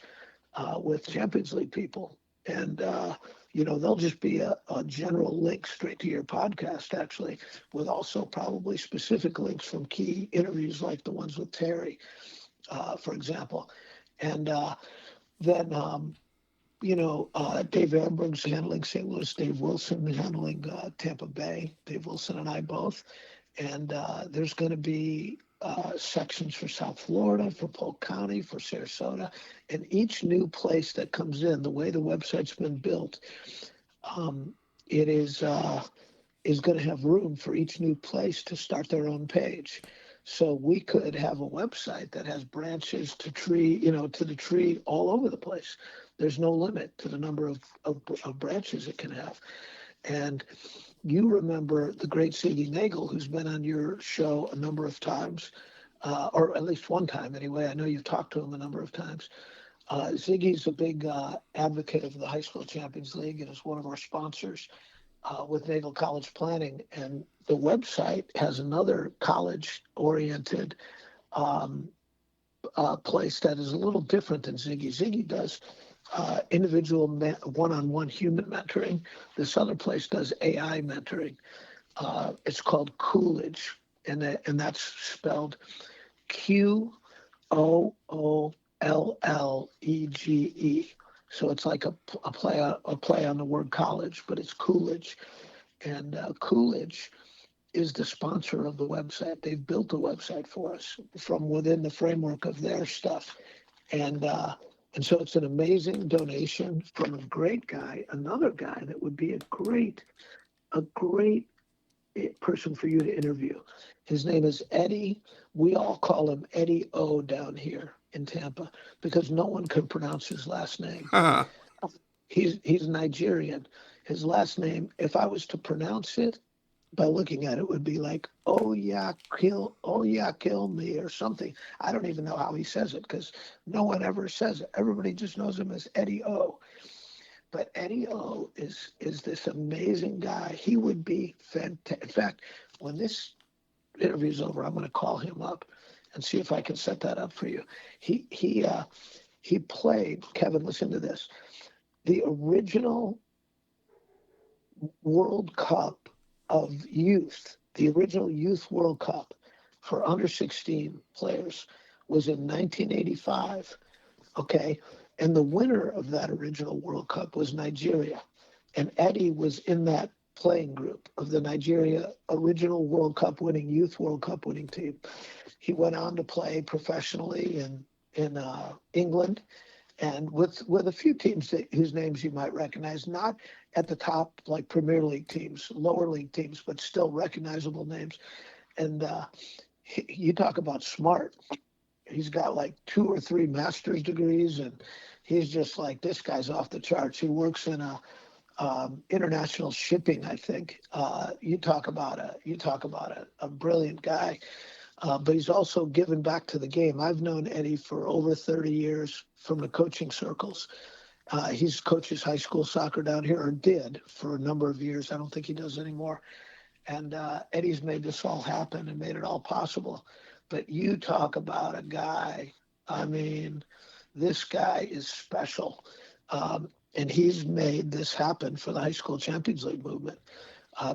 with Champions League people. And, there'll just be a general link straight to your podcast, actually, with also probably specific links from key interviews like the ones with Terry, for example. And then, Dave Ambrose handling St. Louis, Dave Wilson handling Tampa Bay, Dave Wilson and I both. And there's going to be sections for South Florida, for Polk County, for Sarasota. And each new place that comes in, the way the website's been built, it is going to have room for each new place to start their own page. So we could have a website that has branches to the tree all over the place. There's no limit to the number of branches it can have. And you remember the great Ziggy Nagel, who's been on your show a number of times, or at least one time anyway. I know you've talked to him a number of times. Ziggy's a big advocate of the High School Champions League and is one of our sponsors with Nagel College Planning. And the website has another college-oriented place that is a little different than Ziggy. Ziggy does individual one-on-one human mentoring. This other place does AI mentoring. It's called Coolidge, and that's spelled Qoollegge. So it's like a play on the word college, but it's Coolidge. And Coolidge is the sponsor of the website. They've built the website for us from within the framework of their stuff. And so it's an amazing donation from a great guy, another guy that would be a great person for you to interview. His name is Eddie. We all call him Eddie O down here in Tampa because no one can pronounce his last name. He's Nigerian. His last name, if I was to pronounce it by looking at it, would be like oh yeah kill me or something. I don't even know how he says it because no one ever says it. Everybody just knows him as Eddie O. But Eddie O is this amazing guy. He would be fantastic. In fact, when this interview is over, I'm going to call him up and see if I can set that up for you. He played, Kevin, listen to this, the original World Cup of youth, the original Youth World Cup for under 16 players was in 1985. Okay. And the winner of that original World Cup was Nigeria. And Eddie was in that playing group of the Nigeria original World Cup winning, Youth World Cup winning team. He went on to play professionally in England and with a few teams whose names you might recognize, not at the top like Premier League teams, lower league teams, but still recognizable names. And you talk about smart. He's got like 2 or 3 master's degrees, and he's just like, this guy's off the charts. He works in international shipping, I think. You talk about a brilliant guy, but he's also given back to the game. I've known Eddie for over 30 years from the coaching circles. He's coaches high school soccer down here, or did for a number of years. I don't think he does anymore. And Eddie's made this all happen and made it all possible. But you talk about a guy, I mean, this guy is special. And he's made this happen for the High School Champions League movement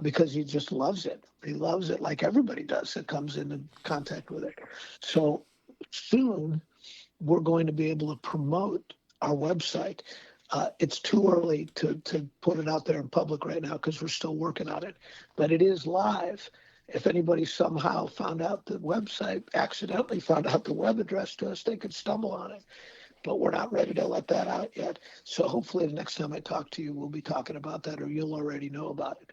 because he just loves it. He loves it like everybody does that comes into contact with it. So soon we're going to be able to promote our website. It's too early to put it out there in public right now because we're still working on it. But it is live. If anybody somehow found out the website, accidentally found out the web address to us, they could stumble on it. But we're not ready to let that out yet. So hopefully the next time I talk to you, we'll be talking about that, or you'll already know about it.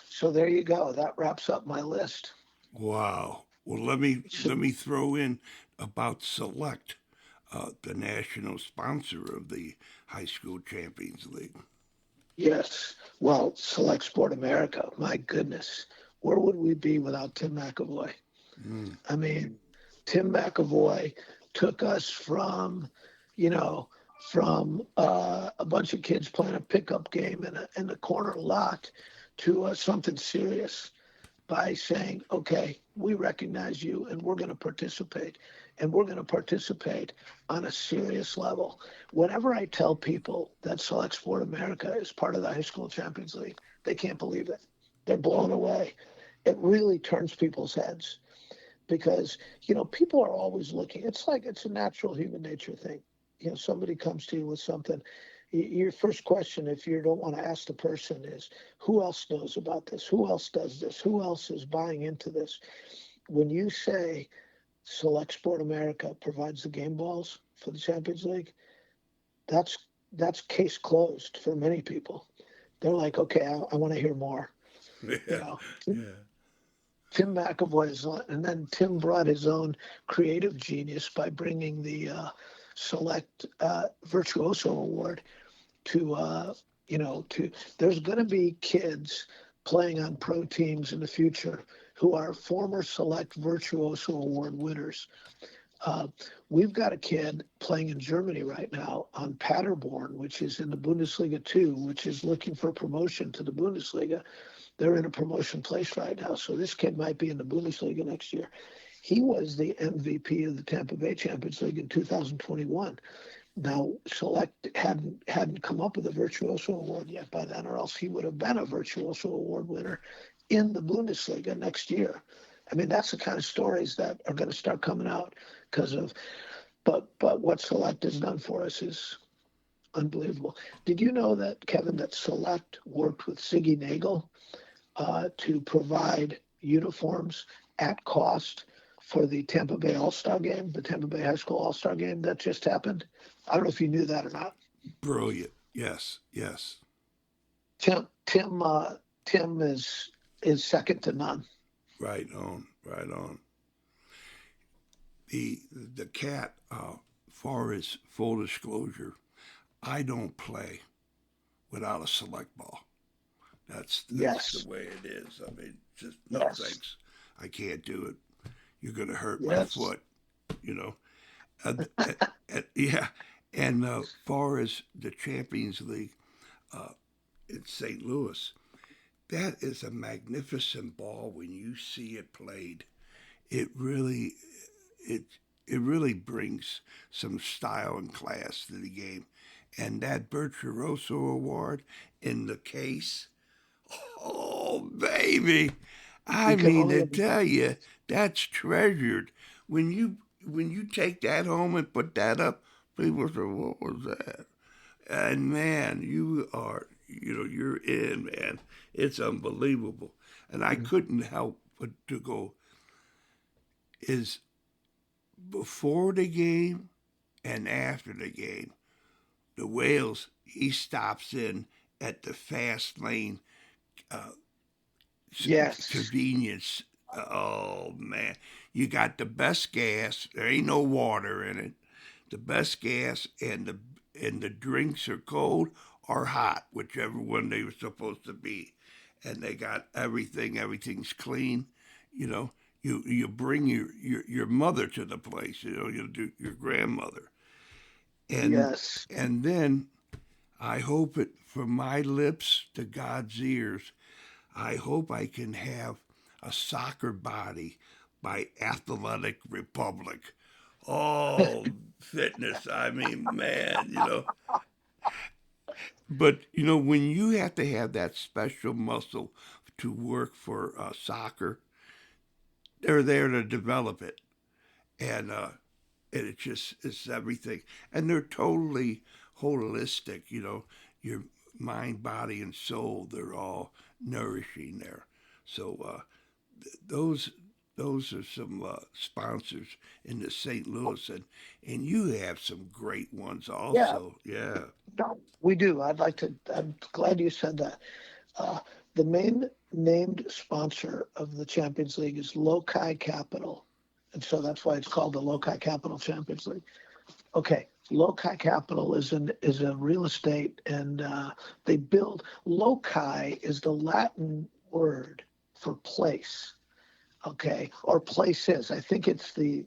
So there you go. That wraps up my list. Wow. Well, let me throw in about Select, the national sponsor of the High School Champions League. Yes. Well, Select Sport America, my goodness. Where would we be without Tim McAvoy? I mean, Tim McAvoy took us from, from a bunch of kids playing a pickup game in a corner lot to something serious by saying, okay, we recognize you and we're going to participate. And we're going to participate on a serious level. Whenever I tell people that Select Sport America is part of the High School Champions League, they can't believe it. They're blown away. It really turns people's heads because, people are always looking. It's like it's a natural human nature thing. Somebody comes to you with something. Your first question, if you don't want to ask the person, is who else knows about this? Who else does this? Who else is buying into this? When you say Select Sport America provides the game balls for the Champions League, that's case closed for many people. They're like, okay, I want to hear more. You Yeah, know, yeah. Tim McAvoy and then Tim brought his own creative genius by bringing the Select Virtuoso Award to there's going to be kids playing on pro teams in the future who are former Select Virtuoso Award winners. Uh, we've got a kid playing in Germany right now on Paderborn, which is in the Bundesliga 2, which is looking for promotion to the Bundesliga. They're in a promotion place right now, so this kid might be in the Bundesliga next year. He was the MVP of the Tampa Bay Champions League in 2021. Now, Select hadn't come up with a Virtuoso Award yet by then, or else he would have been a Virtuoso Award winner in the Bundesliga next year. I mean, that's the kind of stories that are going to start coming out because of. But what Select has done for us is unbelievable. Did you know that, Kevin, that Select worked with Siggy Nagel to provide uniforms at cost for the Tampa Bay All-Star game, the Tampa Bay High School All-Star game that just happened? I don't know if you knew that or not. Brilliant. Yes, yes. Tim is second to none. Right on, right on. The cat, far as full disclosure, I don't play without a select ball. That's the Yes, way it is. I mean, just no yes, thanks. I can't do it. You're gonna hurt my yes. foot, you know. Yeah, and far as the Champions League uh, in St. Louis, that is a magnificent ball when you see it played. It really it it really brings some style and class to the game. And that Virtuoso Award in the case, oh baby, I You can mean only to tell you, that's treasured. When you take that home and put that up, people say, "What was that?" And man, you're in, man. It's unbelievable. And I couldn't help but to go, is before the game and after the game, the Wales, he stops in at the fast lane uh, yes, convenience. Oh man, you got the best gas. There ain't no water in it. The best gas, and the drinks are cold or hot, whichever one they were supposed to be. And they got everything. Everything's clean. You know, you bring your mother to the place. You know, you do your grandmother, and yes. and then I hope it from my lips to God's ears. I hope I can have a soccer body by Athletic Republic. Oh, fitness. I mean, man, But, when you have to have that special muscle to work for soccer, they're there to develop it. And it just is everything. And they're totally holistic, your mind, body, and soul, they're all nourishing there. So those those are some sponsors in the St. Louis, and you have some great ones Yeah, also. Yeah. no, we do. I'm glad you said that. Uh, the main named sponsor of the Champions League is Loci Capital. And so that's why it's called the Loci Capital Champions League. Okay, Loci Capital is a real estate, and they build. Loci is the Latin word for place. Okay, or places. I think it's the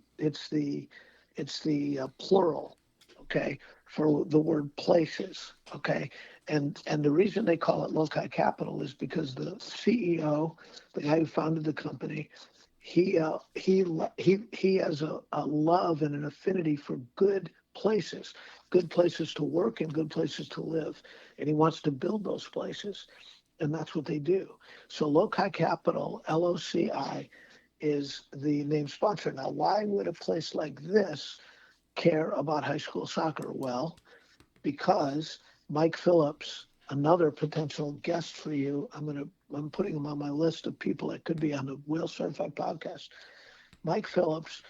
plural. Okay, for the word places. Okay, and the reason they call it loci capital is because the CEO, the guy who founded the company, he has a love and an affinity for good places to work and good places to live, and he wants to build those places, and that's what they do. So Loci Capital, LOCI, is the name sponsor. Now, why would a place like this care about high school soccer? Well, because Mike Phillips, another potential guest for you, I'm putting him on my list of people that could be on the Wheel Certified podcast. Mike Phillips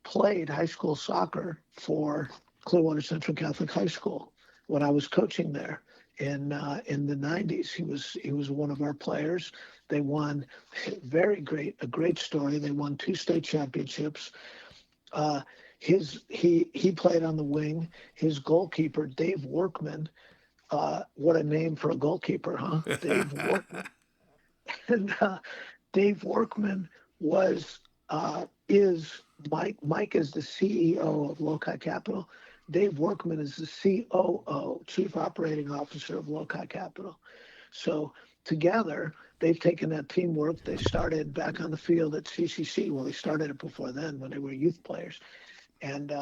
played high school soccer for Clearwater Central Catholic High School when I was coaching there in the 90s. He was one of our players. They won a great story. They won 2 state championships. He played on the wing. His goalkeeper, Dave Workman, what a name for a goalkeeper, huh? Dave Workman. And Dave Workman was is Mike is the CEO of Loci Capital. Dave Workman is the COO, Chief Operating Officer of Loci Capital. So together, they've taken that teamwork. They started back on the field at CCC. Well, they started it before then when they were youth players, and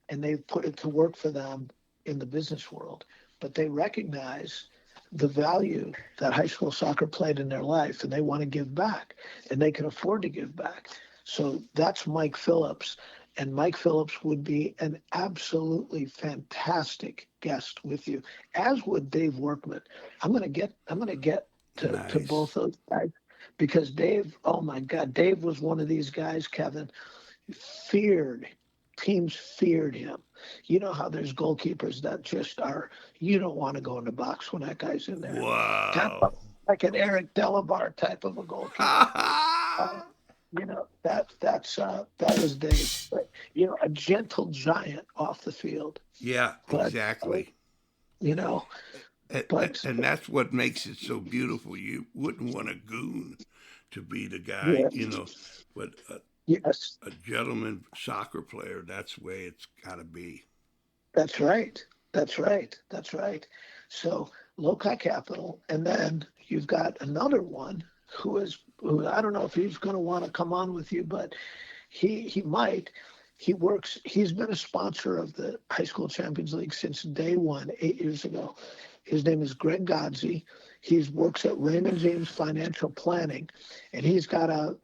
they've put it to work for them in the business world. But they recognize the value that high school soccer played in their life, and they want to give back, and they can afford to give back. So that's Mike Phillips, and Mike Phillips would be an absolutely fantastic guest with you, as would Dave Workman. I'm gonna get to Nice. both those guys because Dave, oh my God, Dave was one of these guys, Kevin, teams feared him. You know how there's goalkeepers that just are, you don't want to go in the box when that guy's in there. Wow. Like an Eric Delabar type of a goalkeeper. That was Dave. But, a gentle giant off the field. Yeah, But, exactly. you know, but And that's what makes it so beautiful. You wouldn't want a goon to be the guy, yeah, but yes, a gentleman soccer player, that's the way it's got to be. that's right. That's right. That's right. So Loci Capital, and then you've got another one who I don't know if he's going to want to come on with you, but he might. He's been a sponsor of the High School Champions League since day one, 8 years ago. His name is Greg Godsey. He works at Raymond James Financial Planning, and he's got a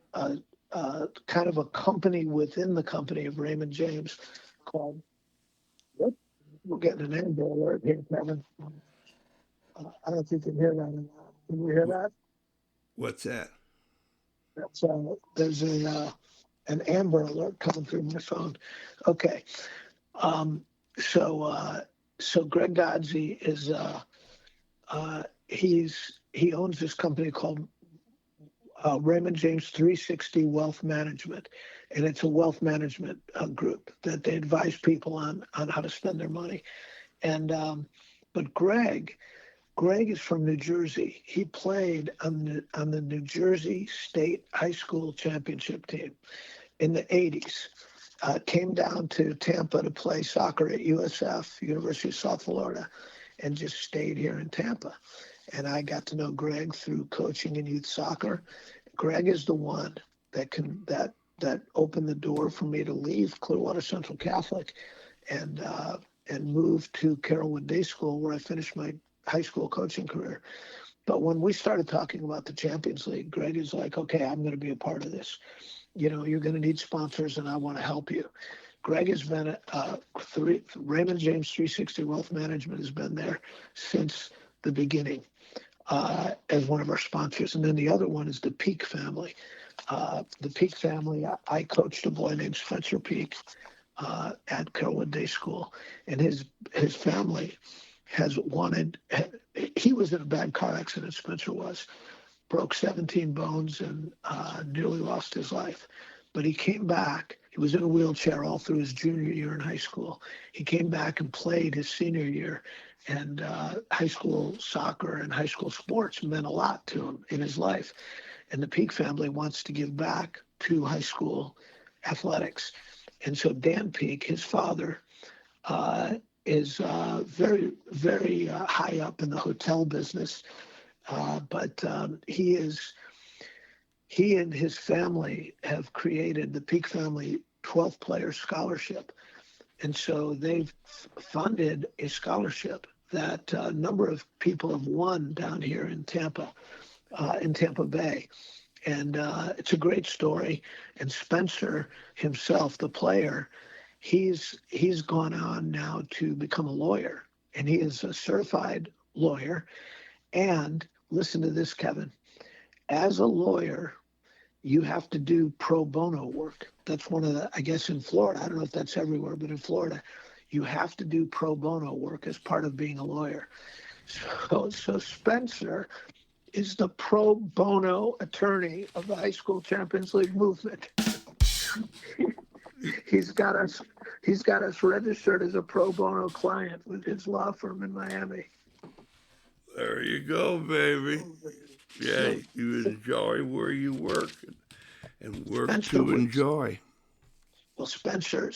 kind of a company within the company of Raymond James called. Yep, we're getting an Amber Alert here, Kevin. I don't know if you can hear that or not. Can you hear that? What's that? That's there's an Amber Alert coming through my phone. Okay, so Greg Godsey is he owns this company called Raymond James 360 Wealth Management, and it's a wealth management group that they advise people on how to spend their money. And but Greg is from New Jersey. He played on the New Jersey State High School Championship team in the 80s. Came down to Tampa to play soccer at USF, University of South Florida, and just stayed here in Tampa. And I got to know Greg through coaching in youth soccer. Greg is the one that opened the door for me to leave Clearwater Central Catholic and move to Carrollwood Day School, where I finished my high school coaching career. But when we started talking about the Champions League, Greg is like, okay, I'm going to be a part of this. You're going to need sponsors, and I want to help you. Greg has been Raymond James 360 Wealth Management has been there since the beginning as one of our sponsors. And then the other one is the Peak family. The Peak family, I coached a boy named Spencer Peak at Carrollwood Day School, and his family has wanted. He was in a bad car accident. Spencer broke 17 bones and nearly lost his life. But he came back. He was in a wheelchair all through his junior year in high school. He came back and played his senior year. And high school soccer and high school sports meant a lot to him in his life. And the Peak family wants to give back to high school athletics. And so Dan Peak, his father, is very, very high up in the hotel business. But he and his family have created the Peak Family 12 player scholarship. And so they've funded a scholarship that a number of people have won down here in Tampa Bay. And it's a great story. And Spencer himself, the player, he's gone on now to become a lawyer, and he is a certified lawyer. And listen to this, Kevin. As a lawyer, you have to do pro bono work. That's one of the, I guess in Florida, I don't know if that's everywhere, but in Florida, you have to do pro bono work as part of being a lawyer. So Spencer is the pro bono attorney of the High School Champions League movement. he's got us he's got us registered as a pro bono client with his law firm in Miami. There you go, baby. Yeah, So you enjoy where you work and work Spencer to was enjoy. Well, Spencer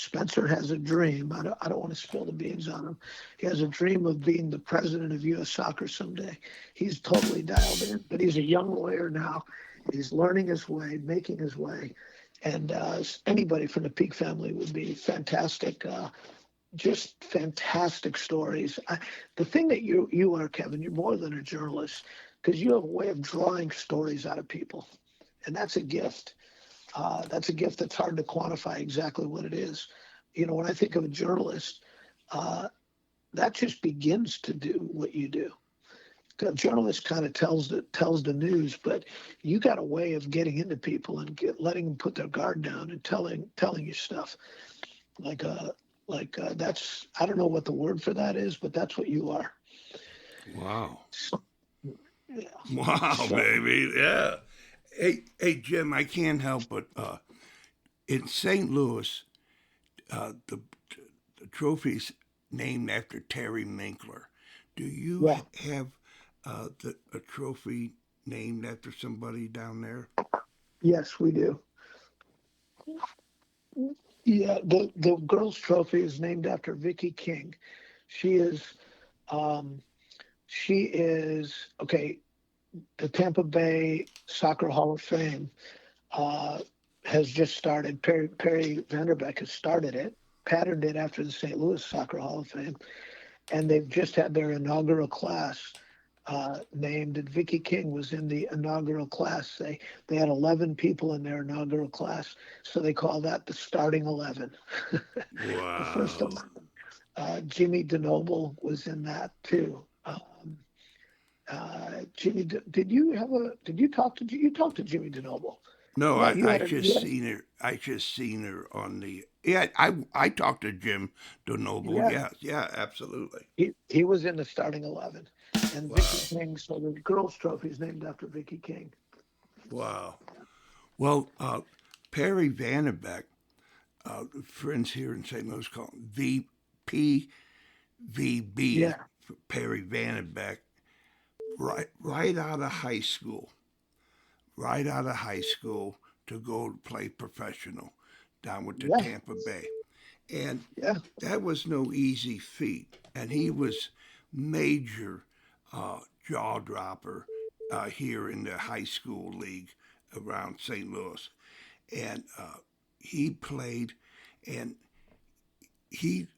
has a dream. I don't want to spill the beans on him. He has a dream of being the president of U.S. Soccer someday. He's totally dialed in, but he's a young lawyer now. He's learning his way, making his way, and anybody from the Peak family would be fantastic. Just fantastic stories. The thing that you are, Kevin, you're more than a journalist because you have a way of drawing stories out of people, and that's a gift. That's a gift that's hard to quantify exactly what it is. When I think of a journalist, that just begins to do what you do. A journalist kind of tells the news, but you got a way of getting into people and letting them put their guard down and telling you stuff. That's, I don't know what the word for that is, but that's what you are. Wow. So, yeah. Wow, So baby. Yeah. Hey, Jim, I can't help but in St. Louis, the trophy's named after Terry Minkler. Do you yeah, have a trophy named after somebody down there? yes, we do. Yeah, the girls' trophy is named after Vicky King. She is um, she is okay. The Tampa Bay Soccer Hall of Fame uh, has just started. Perry Vanderbeck has started it, patterned it after the St. Louis Soccer Hall of Fame, and they've just had their inaugural class named. And Vicky King was in the inaugural class. They had 11 people in their inaugural class, so they call that the starting 11. The first Wow. 11. Jimmy DeNoble was in that too. Jimmy, did you talk to you talked to Jimmy DeNoble? No, Yeah, I just seen her. I just seen her on the. Yeah, I talked to Jim Donoble. yeah, Yeah, yeah, absolutely. he was in the starting 11, and Vicky Wow, King. So the girls' trophy is named after Vicky King. wow. Well, Perry Vanderbeck, friends here in St. Louis call him VPVB, Yeah, Perry Vanderbeck, right out of high school, right out of high school to go to play professional down with the yeah, Tampa Bay. And yeah, that was no easy feat. And he was major jaw dropper here in the high school league around St. Louis. And he played, and he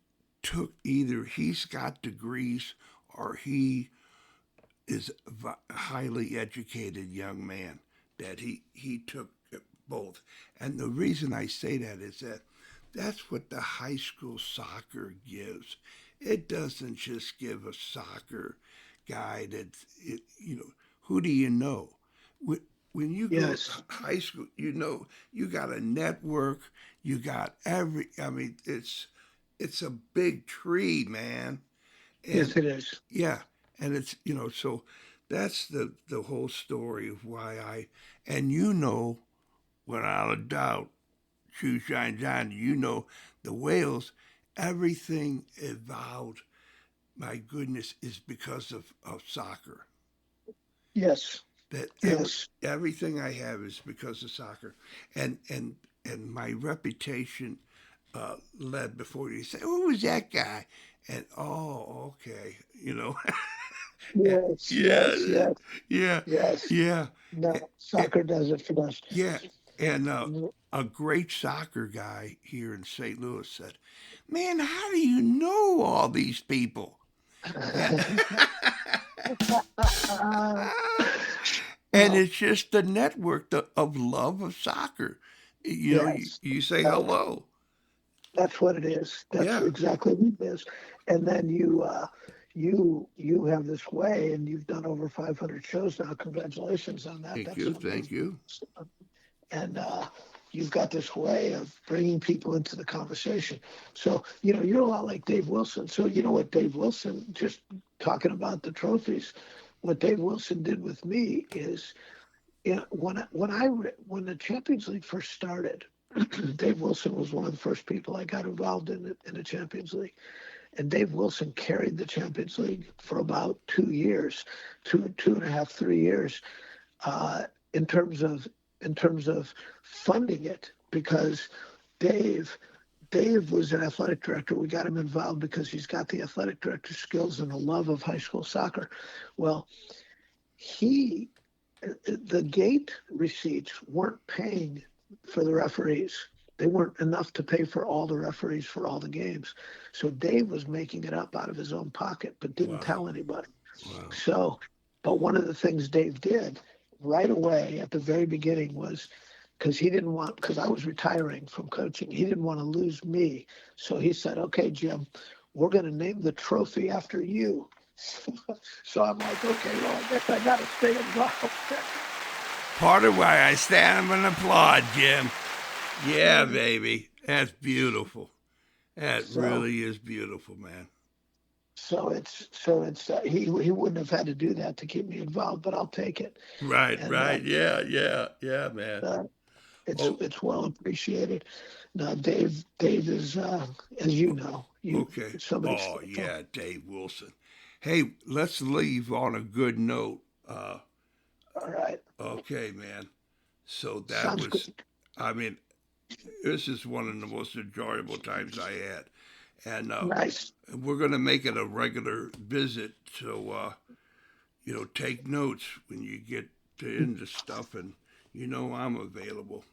took either he's got degrees or he is a highly educated young man that he took both. And the reason I say that is that that's what the high school soccer gives. It doesn't just give a soccer guy who do you know? When you go to yes, high school, you got a network, you got I mean, it's a big tree, man. And yes, it is. yeah, and so that's the whole story of why and without a doubt, Shoe Shine John, the whales, everything evolved, my goodness, is because of soccer. Yes, That yes, everything I have is because of soccer. And my reputation led before you say, who was that guy? And oh, okay, Yes, yeah, yes, yes, yeah, yes. yeah, No, eh, soccer does it for us. yeah. And a great soccer guy here in St. Louis said, "Man, how do you know all these people?" And and Well, it's just the network of love of soccer. yes, You say that's hello. that's what it is. That's Yeah, exactly what it is. And then you have this way, and you've done over 500 shows now. Congratulations on that. thank That's you, an thank amazing. you. And you've got this way of bringing people into the conversation. So you're a lot like Dave Wilson. So you know what Dave Wilson, just talking about the trophies, what Dave Wilson did with me is, when the Champions League first started, Dave Wilson was one of the first people I got involved in the Champions League, and Dave Wilson carried the Champions League for about 2 years, two and a half, 3 years, uh, in terms of funding it, because Dave Dave was an athletic director. We got him involved because he's got the athletic director skills and a love of high school soccer. Well, he the gate receipts weren't paying for the referees. They weren't enough to pay for all the referees for all the games. So Dave was making it up out of his own pocket, but didn't Wow, tell anybody. wow. So, but one of the things Dave did right away at the very beginning was, because he didn't want, because I was retiring from coaching, he didn't want to lose me. So he said, "Okay, Jim, we're going to name the trophy after you." So I'm like, "Okay, well, I guess I got to stay involved." Part of why I stand up and applaud, Jim. Yeah, baby. That's beautiful. That So really is beautiful, man. he wouldn't have had to do that to keep me involved, but I'll take it. Right, And right. Yeah, yeah, yeah, man. uh, Oh, it's well appreciated. Now, Dave is, as you know, okay. somebody. Oh, yeah, Dave Wilson. Hey, let's leave on a good note. All right, Okay, man. So that sounds was, good. I mean, this is one of the most enjoyable times I had. And Nice. we're going to make it a regular visit. So, take notes when you get into stuff, and I'm available.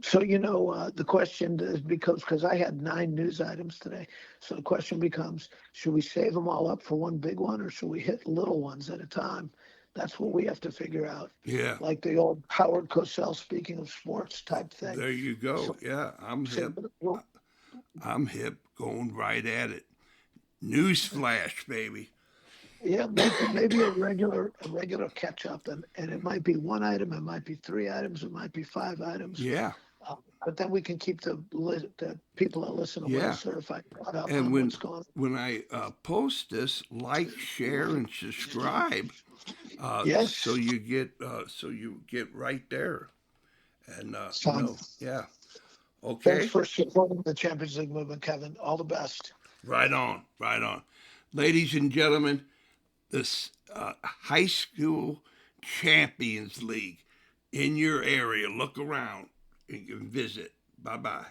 So the question is, because I had 9 news items today. So the question becomes: should we save them all up for one big one, or should we hit little ones at a time? That's what we have to figure out, Yeah, like the old Howard Cosell speaking of sports type thing. there you go. So, Yeah, I'm so hip. I'm hip, going right at it. Newsflash, baby. yeah, maybe a regular catch up, and it might be one item, it might be 3 items, it might be 5 items. Yeah, Uh, but then we can keep the people that listen to Well yeah. Certified caught up And on when what's going on. when I post this, like, share, and subscribe, so Yes, you get right there. And son. yeah. Thanks Okay. for supporting the Champions League movement, Kevin. All the best. Right on, right on. Ladies and gentlemen, this high school champions league in your area. Look around and you can visit. Bye bye.